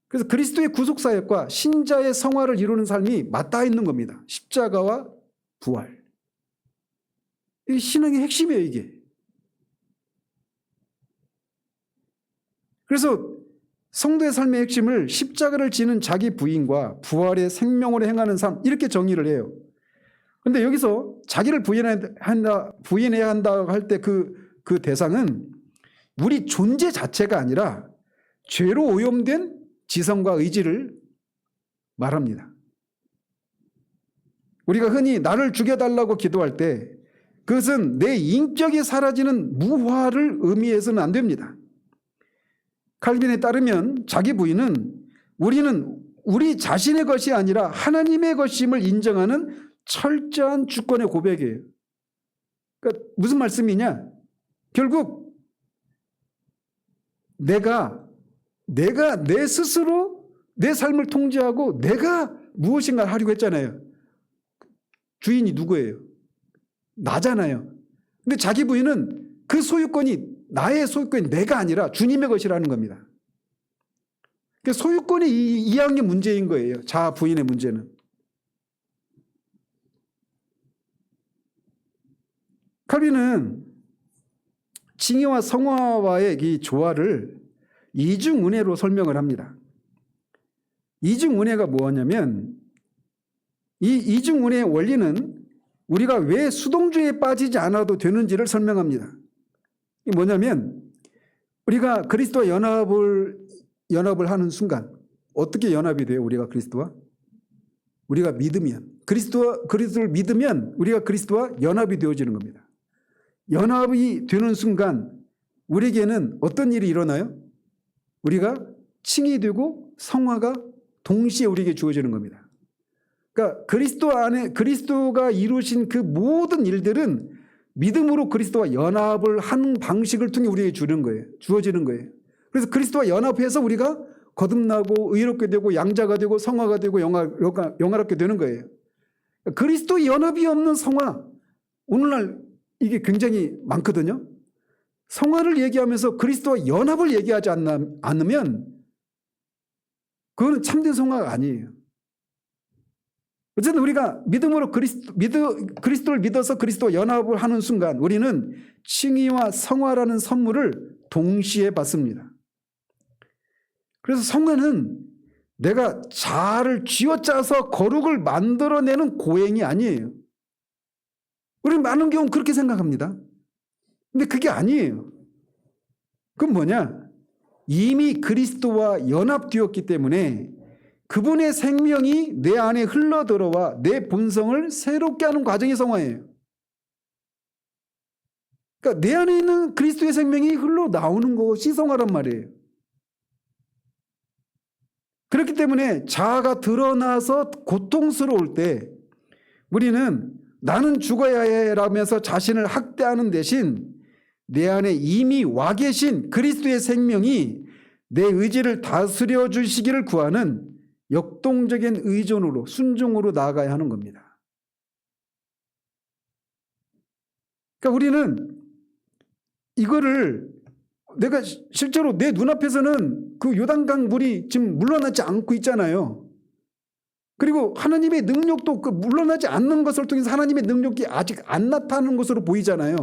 그래서 그리스도의 구속사역과 신자의 성화를 이루는 삶이 맞닿아 있는 겁니다. 십자가와 부활. 이 신앙의 핵심이에요, 이게. 그래서 성도의 삶의 핵심을 십자가를 지는 자기 부인과 부활의 생명으로 행하는 삶 이렇게 정의를 해요. 그런데 여기서 자기를 부인해야 한다 할 때 그 대상은 우리 존재 자체가 아니라 죄로 오염된 지성과 의지를 말합니다. 우리가 흔히 나를 죽여달라고 기도할 때 그것은 내 인격이 사라지는 무화를 의미해서는 안 됩니다. 칼빈에 따르면 자기 부인은 우리는 우리 자신의 것이 아니라 하나님의 것임을 인정하는 철저한 주권의 고백이에요. 그러니까 무슨 말씀이냐? 결국 내가 내 스스로 내 삶을 통제하고 내가 무엇인가를 하려고 했잖아요. 주인이 누구예요? 나잖아요. 근데 자기 부인은 그 소유권이 나의 소유권이 내가 아니라 주님의 것이라는 겁니다. 소유권이 이해한 게 문제인 거예요. 자아 부인의 문제는. 칼빈은 칭의와 성화와의 이 조화를 이중은혜로 설명을 합니다. 이중은혜가 뭐냐면 이 이중은혜의 원리는 우리가 왜 수동주의에 빠지지 않아도 되는지를 설명합니다. 이게 뭐냐면 우리가 그리스도와 연합을 하는 순간 어떻게 연합이 돼요? 우리가 그리스도와? 우리가 믿으면 그리스도를 믿으면 우리가 그리스도와 연합이 되어지는 겁니다. 연합이 되는 순간 우리에게는 어떤 일이 일어나요? 우리가 칭이 되고 성화가 동시에 우리에게 주어지는 겁니다. 그러니까 그리스도가 이루신 그 모든 일들은 믿음으로 그리스도와 연합을 하는 방식을 통해 우리에게 주어지는 거예요. 그래서 그리스도와 연합해서 우리가 거듭나고 의롭게 되고 양자가 되고 성화가 되고 영화롭게 되는 거예요. 그리스도 연합이 없는 성화, 오늘날 이게 굉장히 많거든요. 성화를 얘기하면서 그리스도와 연합을 얘기하지 않으면 그거는 참된 성화가 아니에요. 어쨌든 우리가 믿음으로 그리스도를 믿어서 그리스도와 연합을 하는 순간 우리는 칭의와 성화라는 선물을 동시에 받습니다. 그래서 성화는 내가 자아를 쥐어짜서 거룩을 만들어내는 고행이 아니에요. 우리는 많은 경우 그렇게 생각합니다. 근데 그게 아니에요. 그건 뭐냐? 이미 그리스도와 연합되었기 때문에 그분의 생명이 내 안에 흘러들어와 내 본성을 새롭게 하는 과정이 성화예요. 그러니까 내 안에 있는 그리스도의 생명이 흘러나오는 것이 성화란 말이에요. 그렇기 때문에 자아가 드러나서 고통스러울 때 우리는 나는 죽어야 해라면서 자신을 학대하는 대신 내 안에 이미 와 계신 그리스도의 생명이 내 의지를 다스려 주시기를 구하는 역동적인 의존으로 순종으로 나아가야 하는 겁니다. 그러니까 우리는 이거를 내가 실제로 내 눈앞에서는 그 요단강 물이 지금 물러나지 않고 있잖아요. 그리고 하나님의 능력도 그 물러나지 않는 것을 통해서 하나님의 능력이 아직 안 나타나는 것으로 보이잖아요.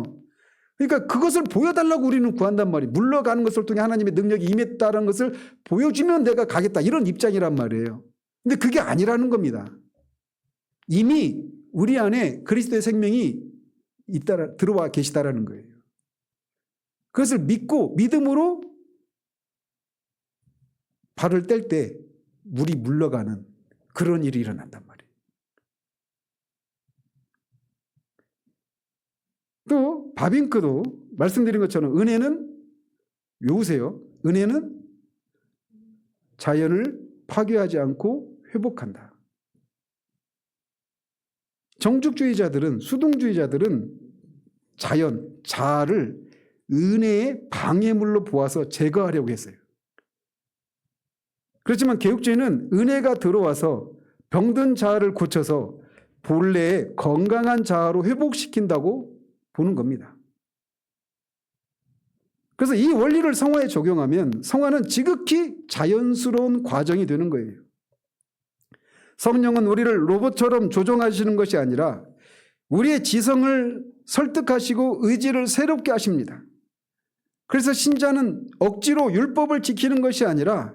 그러니까 그것을 보여달라고 우리는 구한단 말이에요. 물러가는 것을 통해 하나님의 능력이 임했다는 것을 보여주면 내가 가겠다, 이런 입장이란 말이에요. 근데 그게 아니라는 겁니다. 이미 우리 안에 그리스도의 생명이 들어와 계시다라는 거예요. 그것을 믿고 믿음으로 발을 뗄 때 물이 물러가는 그런 일이 일어난단 말이에요. 또 바빙크도 말씀드린 것처럼 은혜는, 외우세요, 은혜는 자연을 파괴하지 않고 회복한다. 정죽주의자들은, 수동주의자들은 자아를 은혜의 방해물로 보아서 제거하려고 했어요. 그렇지만 개혁주의는 은혜가 들어와서 병든 자아를 고쳐서 본래의 건강한 자아로 회복시킨다고 보는 겁니다. 그래서 이 원리를 성화에 적용하면 성화는 지극히 자연스러운 과정이 되는 거예요. 성령은 우리를 로봇처럼 조종하시는 것이 아니라 우리의 지성을 설득하시고 의지를 새롭게 하십니다. 그래서 신자는 억지로 율법을 지키는 것이 아니라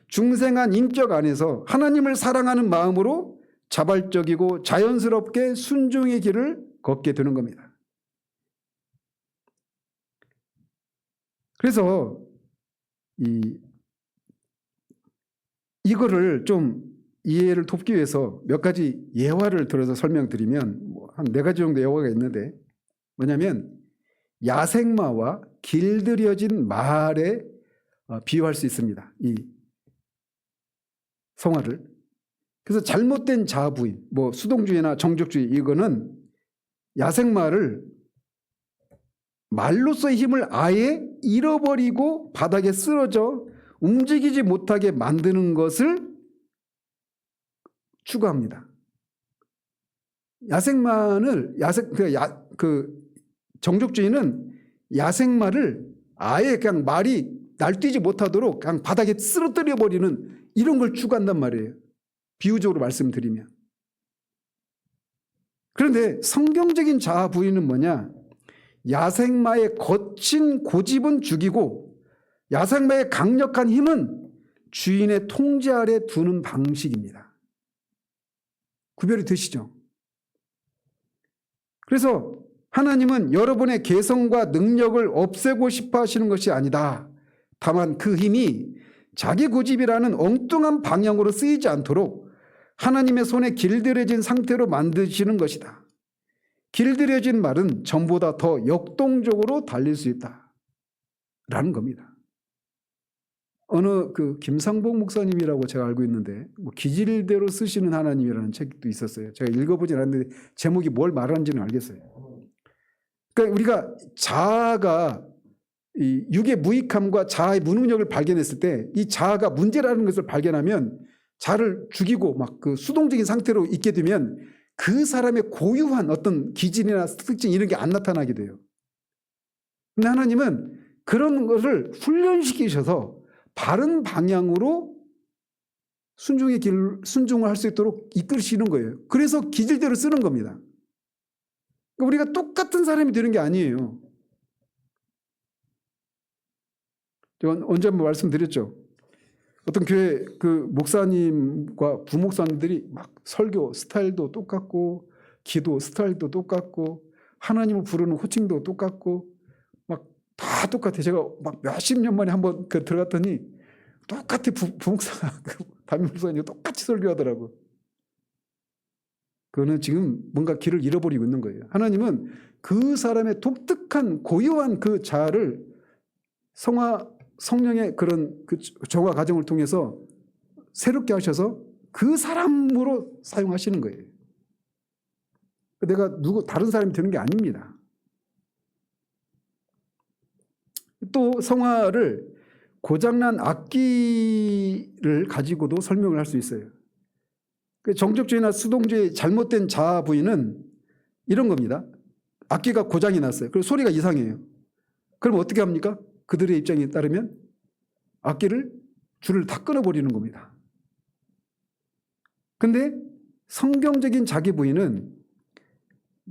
중생한 인격 안에서 하나님을 사랑하는 마음으로 자발적이고 자연스럽게 순종의 길을 걷게 되는 겁니다. 그래서 이거를 좀 이해를 돕기 위해서 몇 가지 예화를 들어서 설명드리면 한 4가지 정도 예화가 있는데, 뭐냐면 야생마와 길들여진 말에 비유할 수 있습니다, 이 성화를. 그래서 잘못된 자아부인, 수동주의나 정적주의, 이거는 야생마를 말로서의 힘을 아예 잃어버리고 바닥에 쓰러져 움직이지 못하게 만드는 것을 추구합니다. 정적주의는 야생마를 아예 그냥 말이 날뛰지 못하도록 그냥 바닥에 쓰러뜨려 버리는 이런 걸 추구한단 말이에요, 비유적으로 말씀드리면. 그런데 성경적인 자아 부인은 뭐냐? 야생마의 거친 고집은 죽이고 야생마의 강력한 힘은 주인의 통제 아래 두는 방식입니다. 구별이 되시죠? 그래서 하나님은 여러분의 개성과 능력을 없애고 싶어 하시는 것이 아니다. 다만 그 힘이 자기 고집이라는 엉뚱한 방향으로 쓰이지 않도록 하나님의 손에 길들여진 상태로 만드시는 것이다. 길들여진 말은 전보다 더 역동적으로 달릴 수 있다 라는 겁니다. 어느 김상복 목사님이라고 제가 알고 있는데 기질대로 쓰시는 하나님이라는 책도 있었어요. 제가 읽어보진 않았는데 제목이 뭘 말하는지는 알겠어요. 그러니까 우리가 자아가 이 육의 무익함과 자아의 무능력을 발견했을 때 이 자아가 문제라는 것을 발견하면 자아를 죽이고 수동적인 상태로 있게 되면 그 사람의 고유한 어떤 기질이나 특징 이런 게 안 나타나게 돼요. 근데 하나님은 그런 것을 훈련시키셔서 바른 방향으로 순종을 할 수 있도록 이끌시는 거예요. 그래서 기질대로 쓰는 겁니다. 그러니까 우리가 똑같은 사람이 되는 게 아니에요. 제가 언제 한번 말씀드렸죠. 어떤 교회 목사님과 부목사님들이 설교 스타일도 똑같고 기도 스타일도 똑같고 하나님을 부르는 호칭도 똑같고 다 똑같아. 제가 몇십 년 만에 한번 들어갔더니 똑같이 부목사 담임 목사님이 똑같이 설교하더라고. 그거는 지금 뭔가 길을 잃어버리고 있는 거예요. 하나님은 그 사람의 독특한 고유한 그 자아를 성령의 그런 정화 과정을 통해서 새롭게 하셔서 그 사람으로 사용하시는 거예요. 내가 다른 사람이 되는 게 아닙니다. 또 성화를 고장난 악기를 가지고도 설명을 할 수 있어요. 정적주의나 수동주의 잘못된 자아 부인은 이런 겁니다. 악기가 고장이 났어요. 그리고 소리가 이상해요. 그럼 어떻게 합니까? 그들의 입장에 따르면 줄을 다 끊어버리는 겁니다. 근데 성경적인 자기 부인은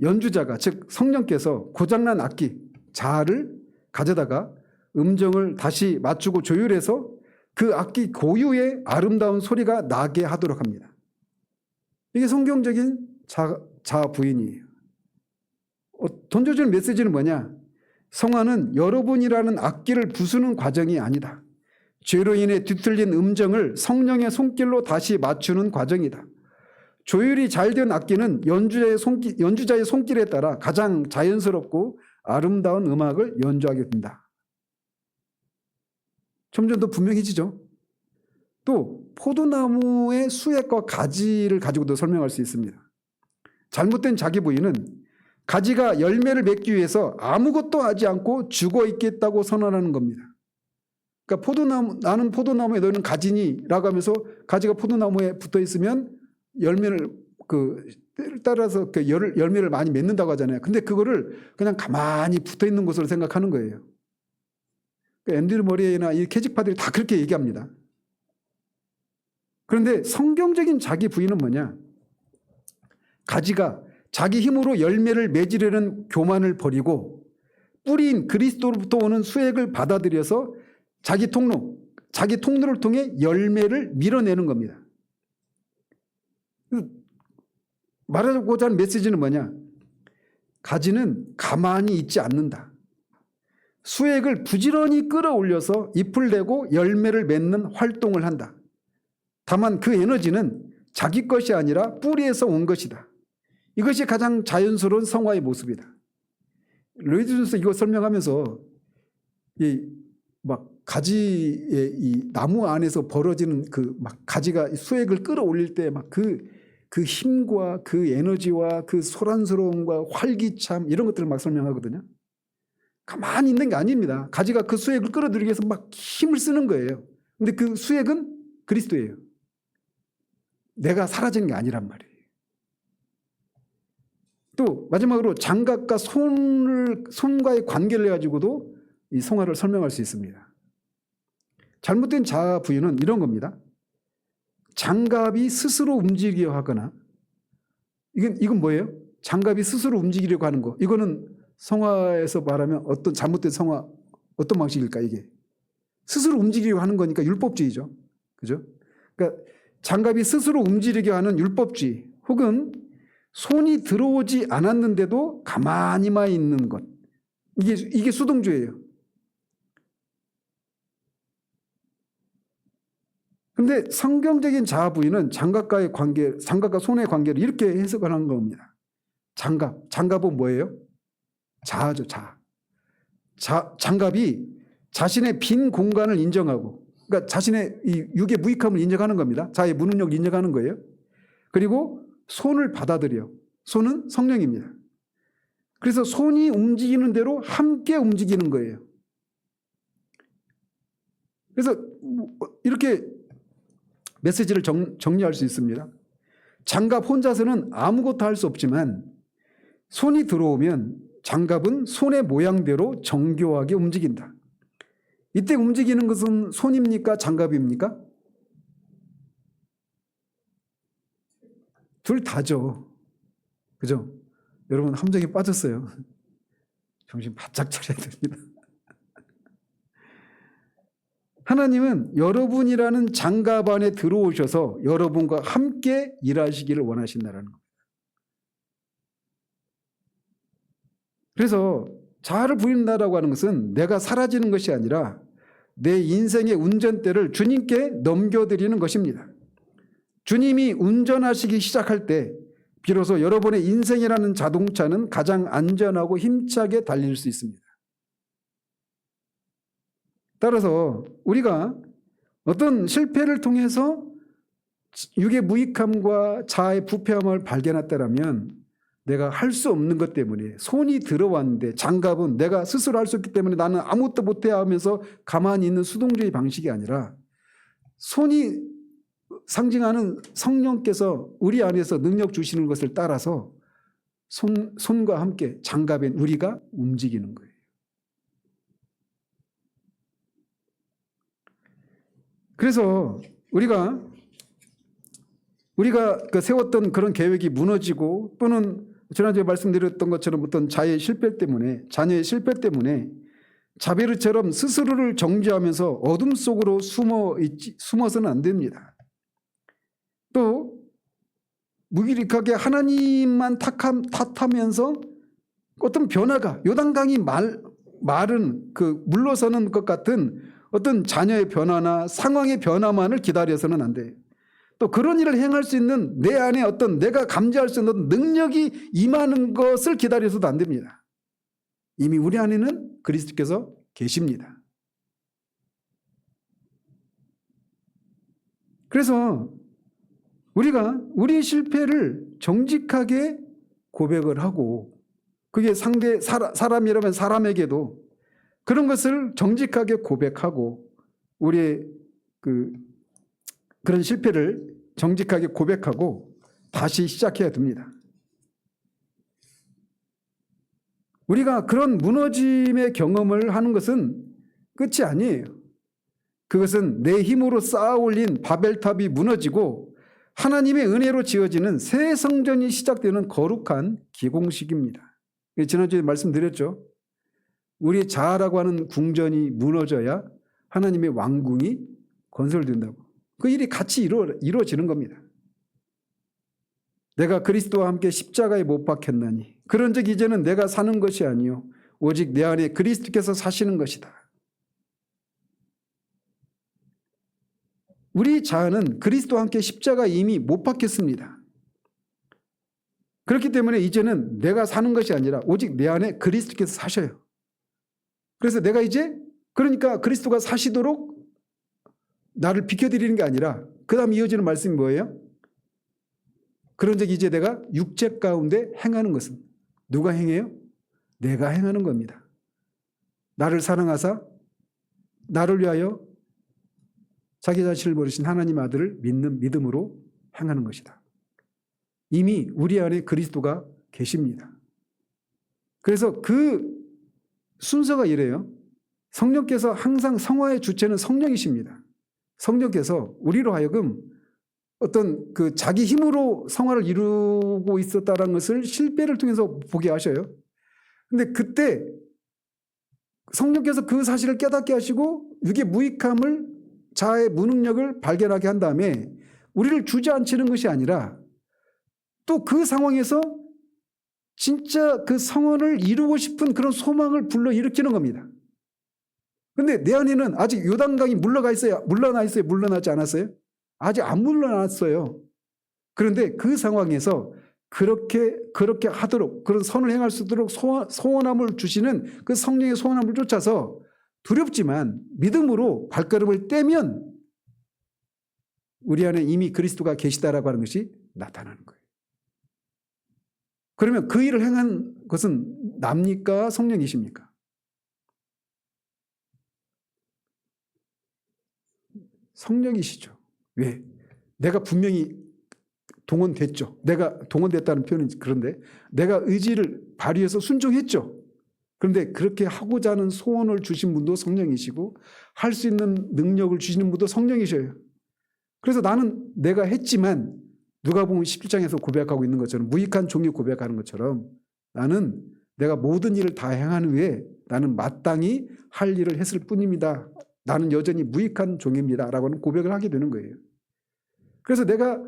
연주자가, 즉 성령께서 고장난 악기 자아를 가져다가 음정을 다시 맞추고 조율해서 그 악기 고유의 아름다운 소리가 나게 하도록 합니다. 이게 성경적인 자아 부인이에요. 던져주는 메시지는 뭐냐? 성화는 여러분이라는 악기를 부수는 과정이 아니다. 죄로 인해 뒤틀린 음정을 성령의 손길로 다시 맞추는 과정이다. 조율이 잘 된 악기는 연주자의 손길에 따라 가장 자연스럽고 아름다운 음악을 연주하게 된다. 점점 더 분명해지죠. 또 포도나무의 수액과 가지를 가지고도 설명할 수 있습니다. 잘못된 자기 부인은 가지가 열매를 맺기 위해서 아무것도 하지 않고 죽어 있겠다고 선언하는 겁니다. 그러니까 나는 포도나무에 너는 가지니라고 하면서 가지가 포도나무에 붙어 있으면 열매를 따라서 열매를 많이 맺는다고 하잖아요. 근데 그거를 그냥 가만히 붙어 있는 것으로 생각하는 거예요. 앤드류 머레이나 이 캐직파들이 다 그렇게 얘기합니다. 그런데 성경적인 자기 부인은 뭐냐? 가지가 자기 힘으로 열매를 맺으려는 교만을 버리고 뿌리인 그리스도로부터 오는 수액을 받아들여서 자기 통로를 통해 열매를 밀어내는 겁니다. 말하고자 하는 메시지는 뭐냐? 가지는 가만히 있지 않는다. 수액을 부지런히 끌어올려서 잎을 내고 열매를 맺는 활동을 한다. 다만 그 에너지는 자기 것이 아니라 뿌리에서 온 것이다. 이것이 가장 자연스러운 성화의 모습이다. 로이드 존스 이거 설명하면서 가지의 이 나무 안에서 벌어지는 가지가 수액을 끌어올릴 때 그 힘과 그 에너지와 그 소란스러움과 활기참 이런 것들을 막 설명하거든요. 가만히 있는 게 아닙니다. 가지가 그 수액을 끌어들이기 위해서 막 힘을 쓰는 거예요. 근데 그 수액은 그리스도예요. 내가 사라지는 게 아니란 말이에요. 또 마지막으로 장갑과 손과의 관계를 가지고도 이 성화를 설명할 수 있습니다. 잘못된 자아 부인은 이런 겁니다. 장갑이 스스로 움직이려 하거나 이건 뭐예요? 장갑이 스스로 움직이려고 하는 거. 이거는 성화에서 말하면 어떤 잘못된 성화 어떤 방식일까 이게? 스스로 움직이려고 하는 거니까 율법주의죠. 그죠? 그러니까 장갑이 스스로 움직이려 하는 율법주의 혹은 손이 들어오지 않았는데도 가만히만 있는 것. 이게 수동주의예요. 근데 성경적인 자아 부인은 장갑과 손의 관계를 이렇게 해석을 하는 겁니다. 장갑은 뭐예요? 자아죠, 자아. 장갑이 자신의 빈 공간을 인정하고, 그러니까 자신의 이 육의 무익함을 인정하는 겁니다. 자아의 무능력을 인정하는 거예요. 그리고 손을 받아들여. 손은 성령입니다. 그래서 손이 움직이는 대로 함께 움직이는 거예요. 그래서 이렇게 메시지를 정리할 수 있습니다. 장갑 혼자서는 아무것도 할 수 없지만 손이 들어오면 장갑은 손의 모양대로 정교하게 움직인다. 이때 움직이는 것은 손입니까? 장갑입니까? 둘 다죠. 그죠? 여러분 함정에 빠졌어요. 정신 바짝 차려야 됩니다. 하나님은 여러분이라는 장갑 안에 들어오셔서 여러분과 함께 일하시기를 원하신다는 겁니다. 그래서 자아를 부인한다라고 하는 것은 내가 사라지는 것이 아니라 내 인생의 운전대를 주님께 넘겨드리는 것입니다. 주님이 운전하시기 시작할 때 비로소 여러분의 인생이라는 자동차는 가장 안전하고 힘차게 달릴 수 있습니다. 따라서 우리가 어떤 실패를 통해서 육의 무익함과 자아의 부패함을 발견했다면 내가 할 수 없는 것 때문에 손이 들어왔는데 장갑은 내가 스스로 할 수 없기 때문에 나는 아무것도 못해 하면서 가만히 있는 수동주의 방식이 아니라 손이 상징하는 성령께서 우리 안에서 능력 주시는 것을 따라서 손과 함께 장갑인 우리가 움직이는 거예요. 그래서 우리가 우리가 세웠던 그런 계획이 무너지고 또는 지난주에 말씀드렸던 것처럼 어떤 자녀의 실패 때문에 자베르처럼 스스로를 정죄하면서 어둠 속으로 숨어서는 안 됩니다. 또 무기력하게 하나님만 탓하면서 어떤 변화가 요단강이 마른 물러서는 것 같은 어떤 자녀의 변화나 상황의 변화만을 기다려서는 안 돼요. 또 그런 일을 행할 수 있는 내 안에 어떤 내가 감지할 수 있는 능력이 임하는 것을 기다려서도 안 됩니다. 이미 우리 안에는 그리스도께서 계십니다. 그래서 우리가 우리의 실패를 정직하게 고백을 하고 그게 상대 사람이라면 사람에게도 그런 것을 정직하게 고백하고 우리의 그런 실패를 정직하게 고백하고 다시 시작해야 됩니다. 우리가 그런 무너짐의 경험을 하는 것은 끝이 아니에요. 그것은 내 힘으로 쌓아 올린 바벨탑이 무너지고 하나님의 은혜로 지어지는 새 성전이 시작되는 거룩한 기공식입니다. 지난주에 말씀드렸죠. 우리의 자아라고 하는 궁전이 무너져야 하나님의 왕궁이 건설된다고. 그 일이 같이 이루어지는 겁니다. 내가 그리스도와 함께 십자가에 못 박혔나니 그런즉 이제는 내가 사는 것이 아니요 오직 내 안에 그리스도께서 사시는 것이다. 우리 자아는 그리스도와 함께 십자가에 이미 못 박혔습니다. 그렇기 때문에 이제는 내가 사는 것이 아니라 오직 내 안에 그리스도께서 사셔요. 그래서 내가 이제 그러니까 그리스도가 사시도록 나를 비켜드리는 게 아니라 그 다음 이어지는 말씀이 뭐예요? 그런즉 이제 내가 육체 가운데 행하는 것은 누가 행해요? 내가 행하는 겁니다. 나를 사랑하사 나를 위하여 자기 자신을 버리신 하나님 아들을 믿는 믿음으로 행하는 것이다. 이미 우리 안에 그리스도가 계십니다. 그래서 그 순서가 이래요. 성령께서 항상 성화의 주체는 성령이십니다. 성령께서 우리로 하여금 어떤 자기 힘으로 성화를 이루고 있었다는 것을 실패를 통해서 보게 하셔요. 근데 그때 성령께서 그 사실을 깨닫게 하시고 육의 무익함을 자아의 무능력을 발견하게 한 다음에 우리를 주저앉히는 것이 아니라 또 그 상황에서 진짜 그 성원을 이루고 싶은 그런 소망을 불러일으키는 겁니다. 근데 내 안에는 아직 요단강이 물러나 있어요? 물러나지 않았어요? 아직 안 물러났어요. 그런데 그 상황에서 그렇게 하도록 그런 선을 행할 수 있도록 소원함을 주시는 그 성령의 소원함을 쫓아서 두렵지만 믿음으로 발걸음을 떼면 우리 안에 이미 그리스도가 계시다라고 하는 것이 나타나는 거예요. 그러면 그 일을 행한 것은 납니까? 성령이십니까? 성령이시죠. 왜? 내가 분명히 동원됐죠. 내가 동원됐다는 표현은 그런데 내가 의지를 발휘해서 순종했죠. 그런데 그렇게 하고자 하는 소원을 주신 분도 성령이시고 할 수 있는 능력을 주시는 분도 성령이셔요. 그래서 나는 내가 했지만 누가복음 17장에서 고백하고 있는 것처럼 무익한 종이 고백하는 것처럼 나는 내가 모든 일을 다 행한 후에 나는 마땅히 할 일을 했을 뿐입니다. 나는 여전히 무익한 종입니다. 라고 하는 고백을 하게 되는 거예요. 그래서 내가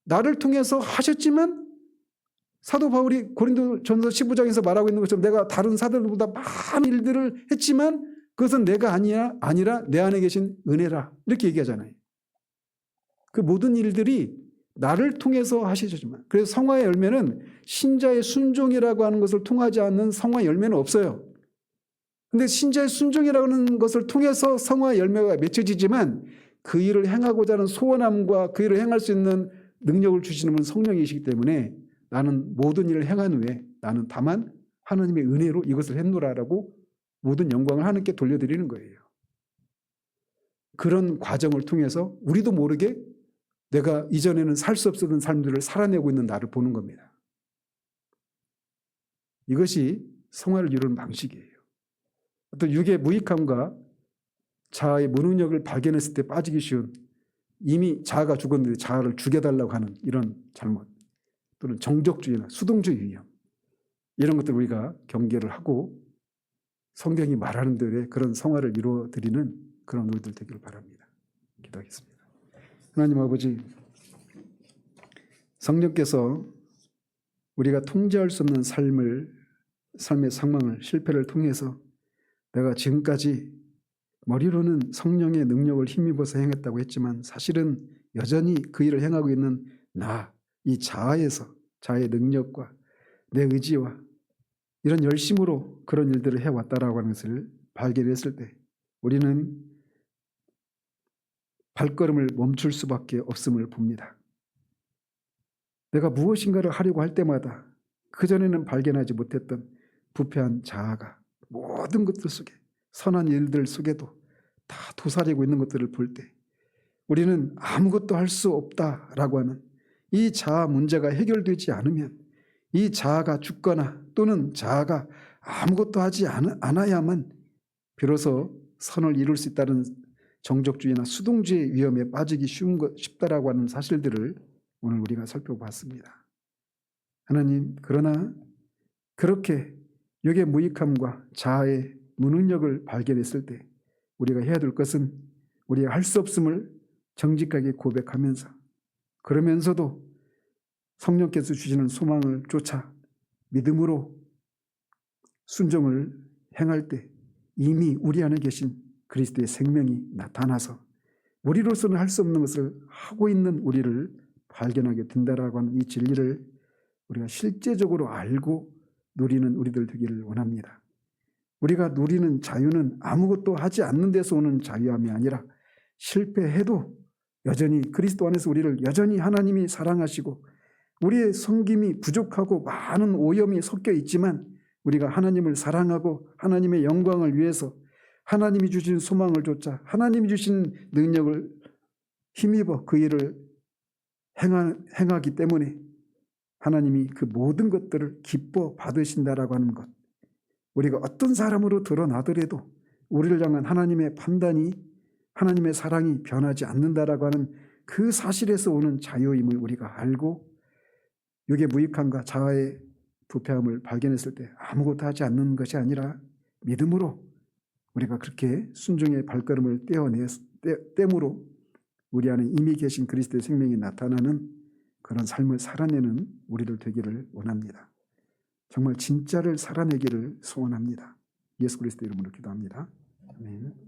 나를 통해서 하셨지만 사도 바울이 고린도전서 15장에서 말하고 있는 것처럼 내가 다른 사도들보다 많은 일들을 했지만 그것은 내가 아니라 내 안에 계신 은혜라 이렇게 얘기하잖아요. 그 모든 일들이 나를 통해서 하시지만 그래서 성화의 열매는 신자의 순종이라고 하는 것을 통하지 않는 성화의 열매는 없어요. 근데 신자의 순종이라고 하는 것을 통해서 성화의 열매가 맺혀지지만 그 일을 행하고자 하는 소원함과 그 일을 행할 수 있는 능력을 주시는 분은 성령이시기 때문에 나는 모든 일을 행한 후에 나는 다만 하나님의 은혜로 이것을 했노라라고 모든 영광을 하나님께 돌려드리는 거예요. 그런 과정을 통해서 우리도 모르게 내가 이전에는 살 수 없었던 삶들을 살아내고 있는 나를 보는 겁니다. 이것이 성화를 이루는 방식이에요. 어떤 육의 무익함과 자아의 무능력을 발견했을 때 빠지기 쉬운 이미 자아가 죽었는데 자아를 죽여달라고 하는 이런 잘못, 또는 정적주의나 수동주의 위험, 이런 것들 우리가 경계를 하고 성경이 말하는 대로 그런 성화를 이루어드리는 그런 우리들 되기를 바랍니다. 기도하겠습니다. 하나님 아버지, 성령께서 우리가 통제할 수 없는 삶의 상황을, 실패를 통해서 내가 지금까지 머리로는 성령의 능력을 힘입어서 행했다고 했지만 사실은 여전히 그 일을 행하고 있는 이 자아에서, 자아의 능력과 내 의지와 이런 열심으로 그런 일들을 해왔다라고 하는 것을 발견했을 때 우리는 발걸음을 멈출 수밖에 없음을 봅니다. 내가 무엇인가를 하려고 할 때마다 그전에는 발견하지 못했던 부패한 자아가 모든 것들 속에, 선한 일들 속에도 다 도사리고 있는 것들을 볼 때 우리는 아무것도 할 수 없다라고 하는 이 자아 문제가 해결되지 않으면, 이 자아가 죽거나 또는 자아가 아무것도 하지 않아야만 비로소 선을 이룰 수 있다는 정적주의나 수동주의 위험에 빠지기 쉽다라고 하는 사실들을 오늘 우리가 살펴봤습니다. 하나님, 그러나 그렇게 육의 무익함과 자아의 무능력을 발견했을 때 우리가 해야 될 것은 우리가 할 수 없음을 정직하게 고백하면서, 그러면서도 성령께서 주시는 소망을 쫓아 믿음으로 순종을 행할 때 이미 우리 안에 계신 그리스도의 생명이 나타나서 우리로서는 할 수 없는 것을 하고 있는 우리를 발견하게 된다라고 하는 이 진리를 우리가 실제적으로 알고 누리는 우리들 되기를 원합니다. 우리가 누리는 자유는 아무것도 하지 않는 데서 오는 자유함이 아니라 실패해도 여전히 그리스도 안에서 우리를 여전히 하나님이 사랑하시고 우리의 섬김이 부족하고 많은 오염이 섞여 있지만 우리가 하나님을 사랑하고 하나님의 영광을 위해서 하나님이 주신 소망을 쫓아 하나님이 주신 능력을 힘입어 그 일을 행하기 때문에 하나님이 그 모든 것들을 기뻐 받으신다라고 하는 것, 우리가 어떤 사람으로 드러나더라도 우리를 향한 하나님의 판단이, 하나님의 사랑이 변하지 않는다라고 하는 그 사실에서 오는 자유임을 우리가 알고 육의 무익함과 자아의 부패함을 발견했을 때 아무것도 하지 않는 것이 아니라 믿음으로 우리가 그렇게 순종의 발걸음을 떼므로 우리 안에 이미 계신 그리스도의 생명이 나타나는 그런 삶을 살아내는 우리들 되기를 원합니다. 정말 진짜를 살아내기를 소원합니다. 예수 그리스도 이름으로 기도합니다. 아멘.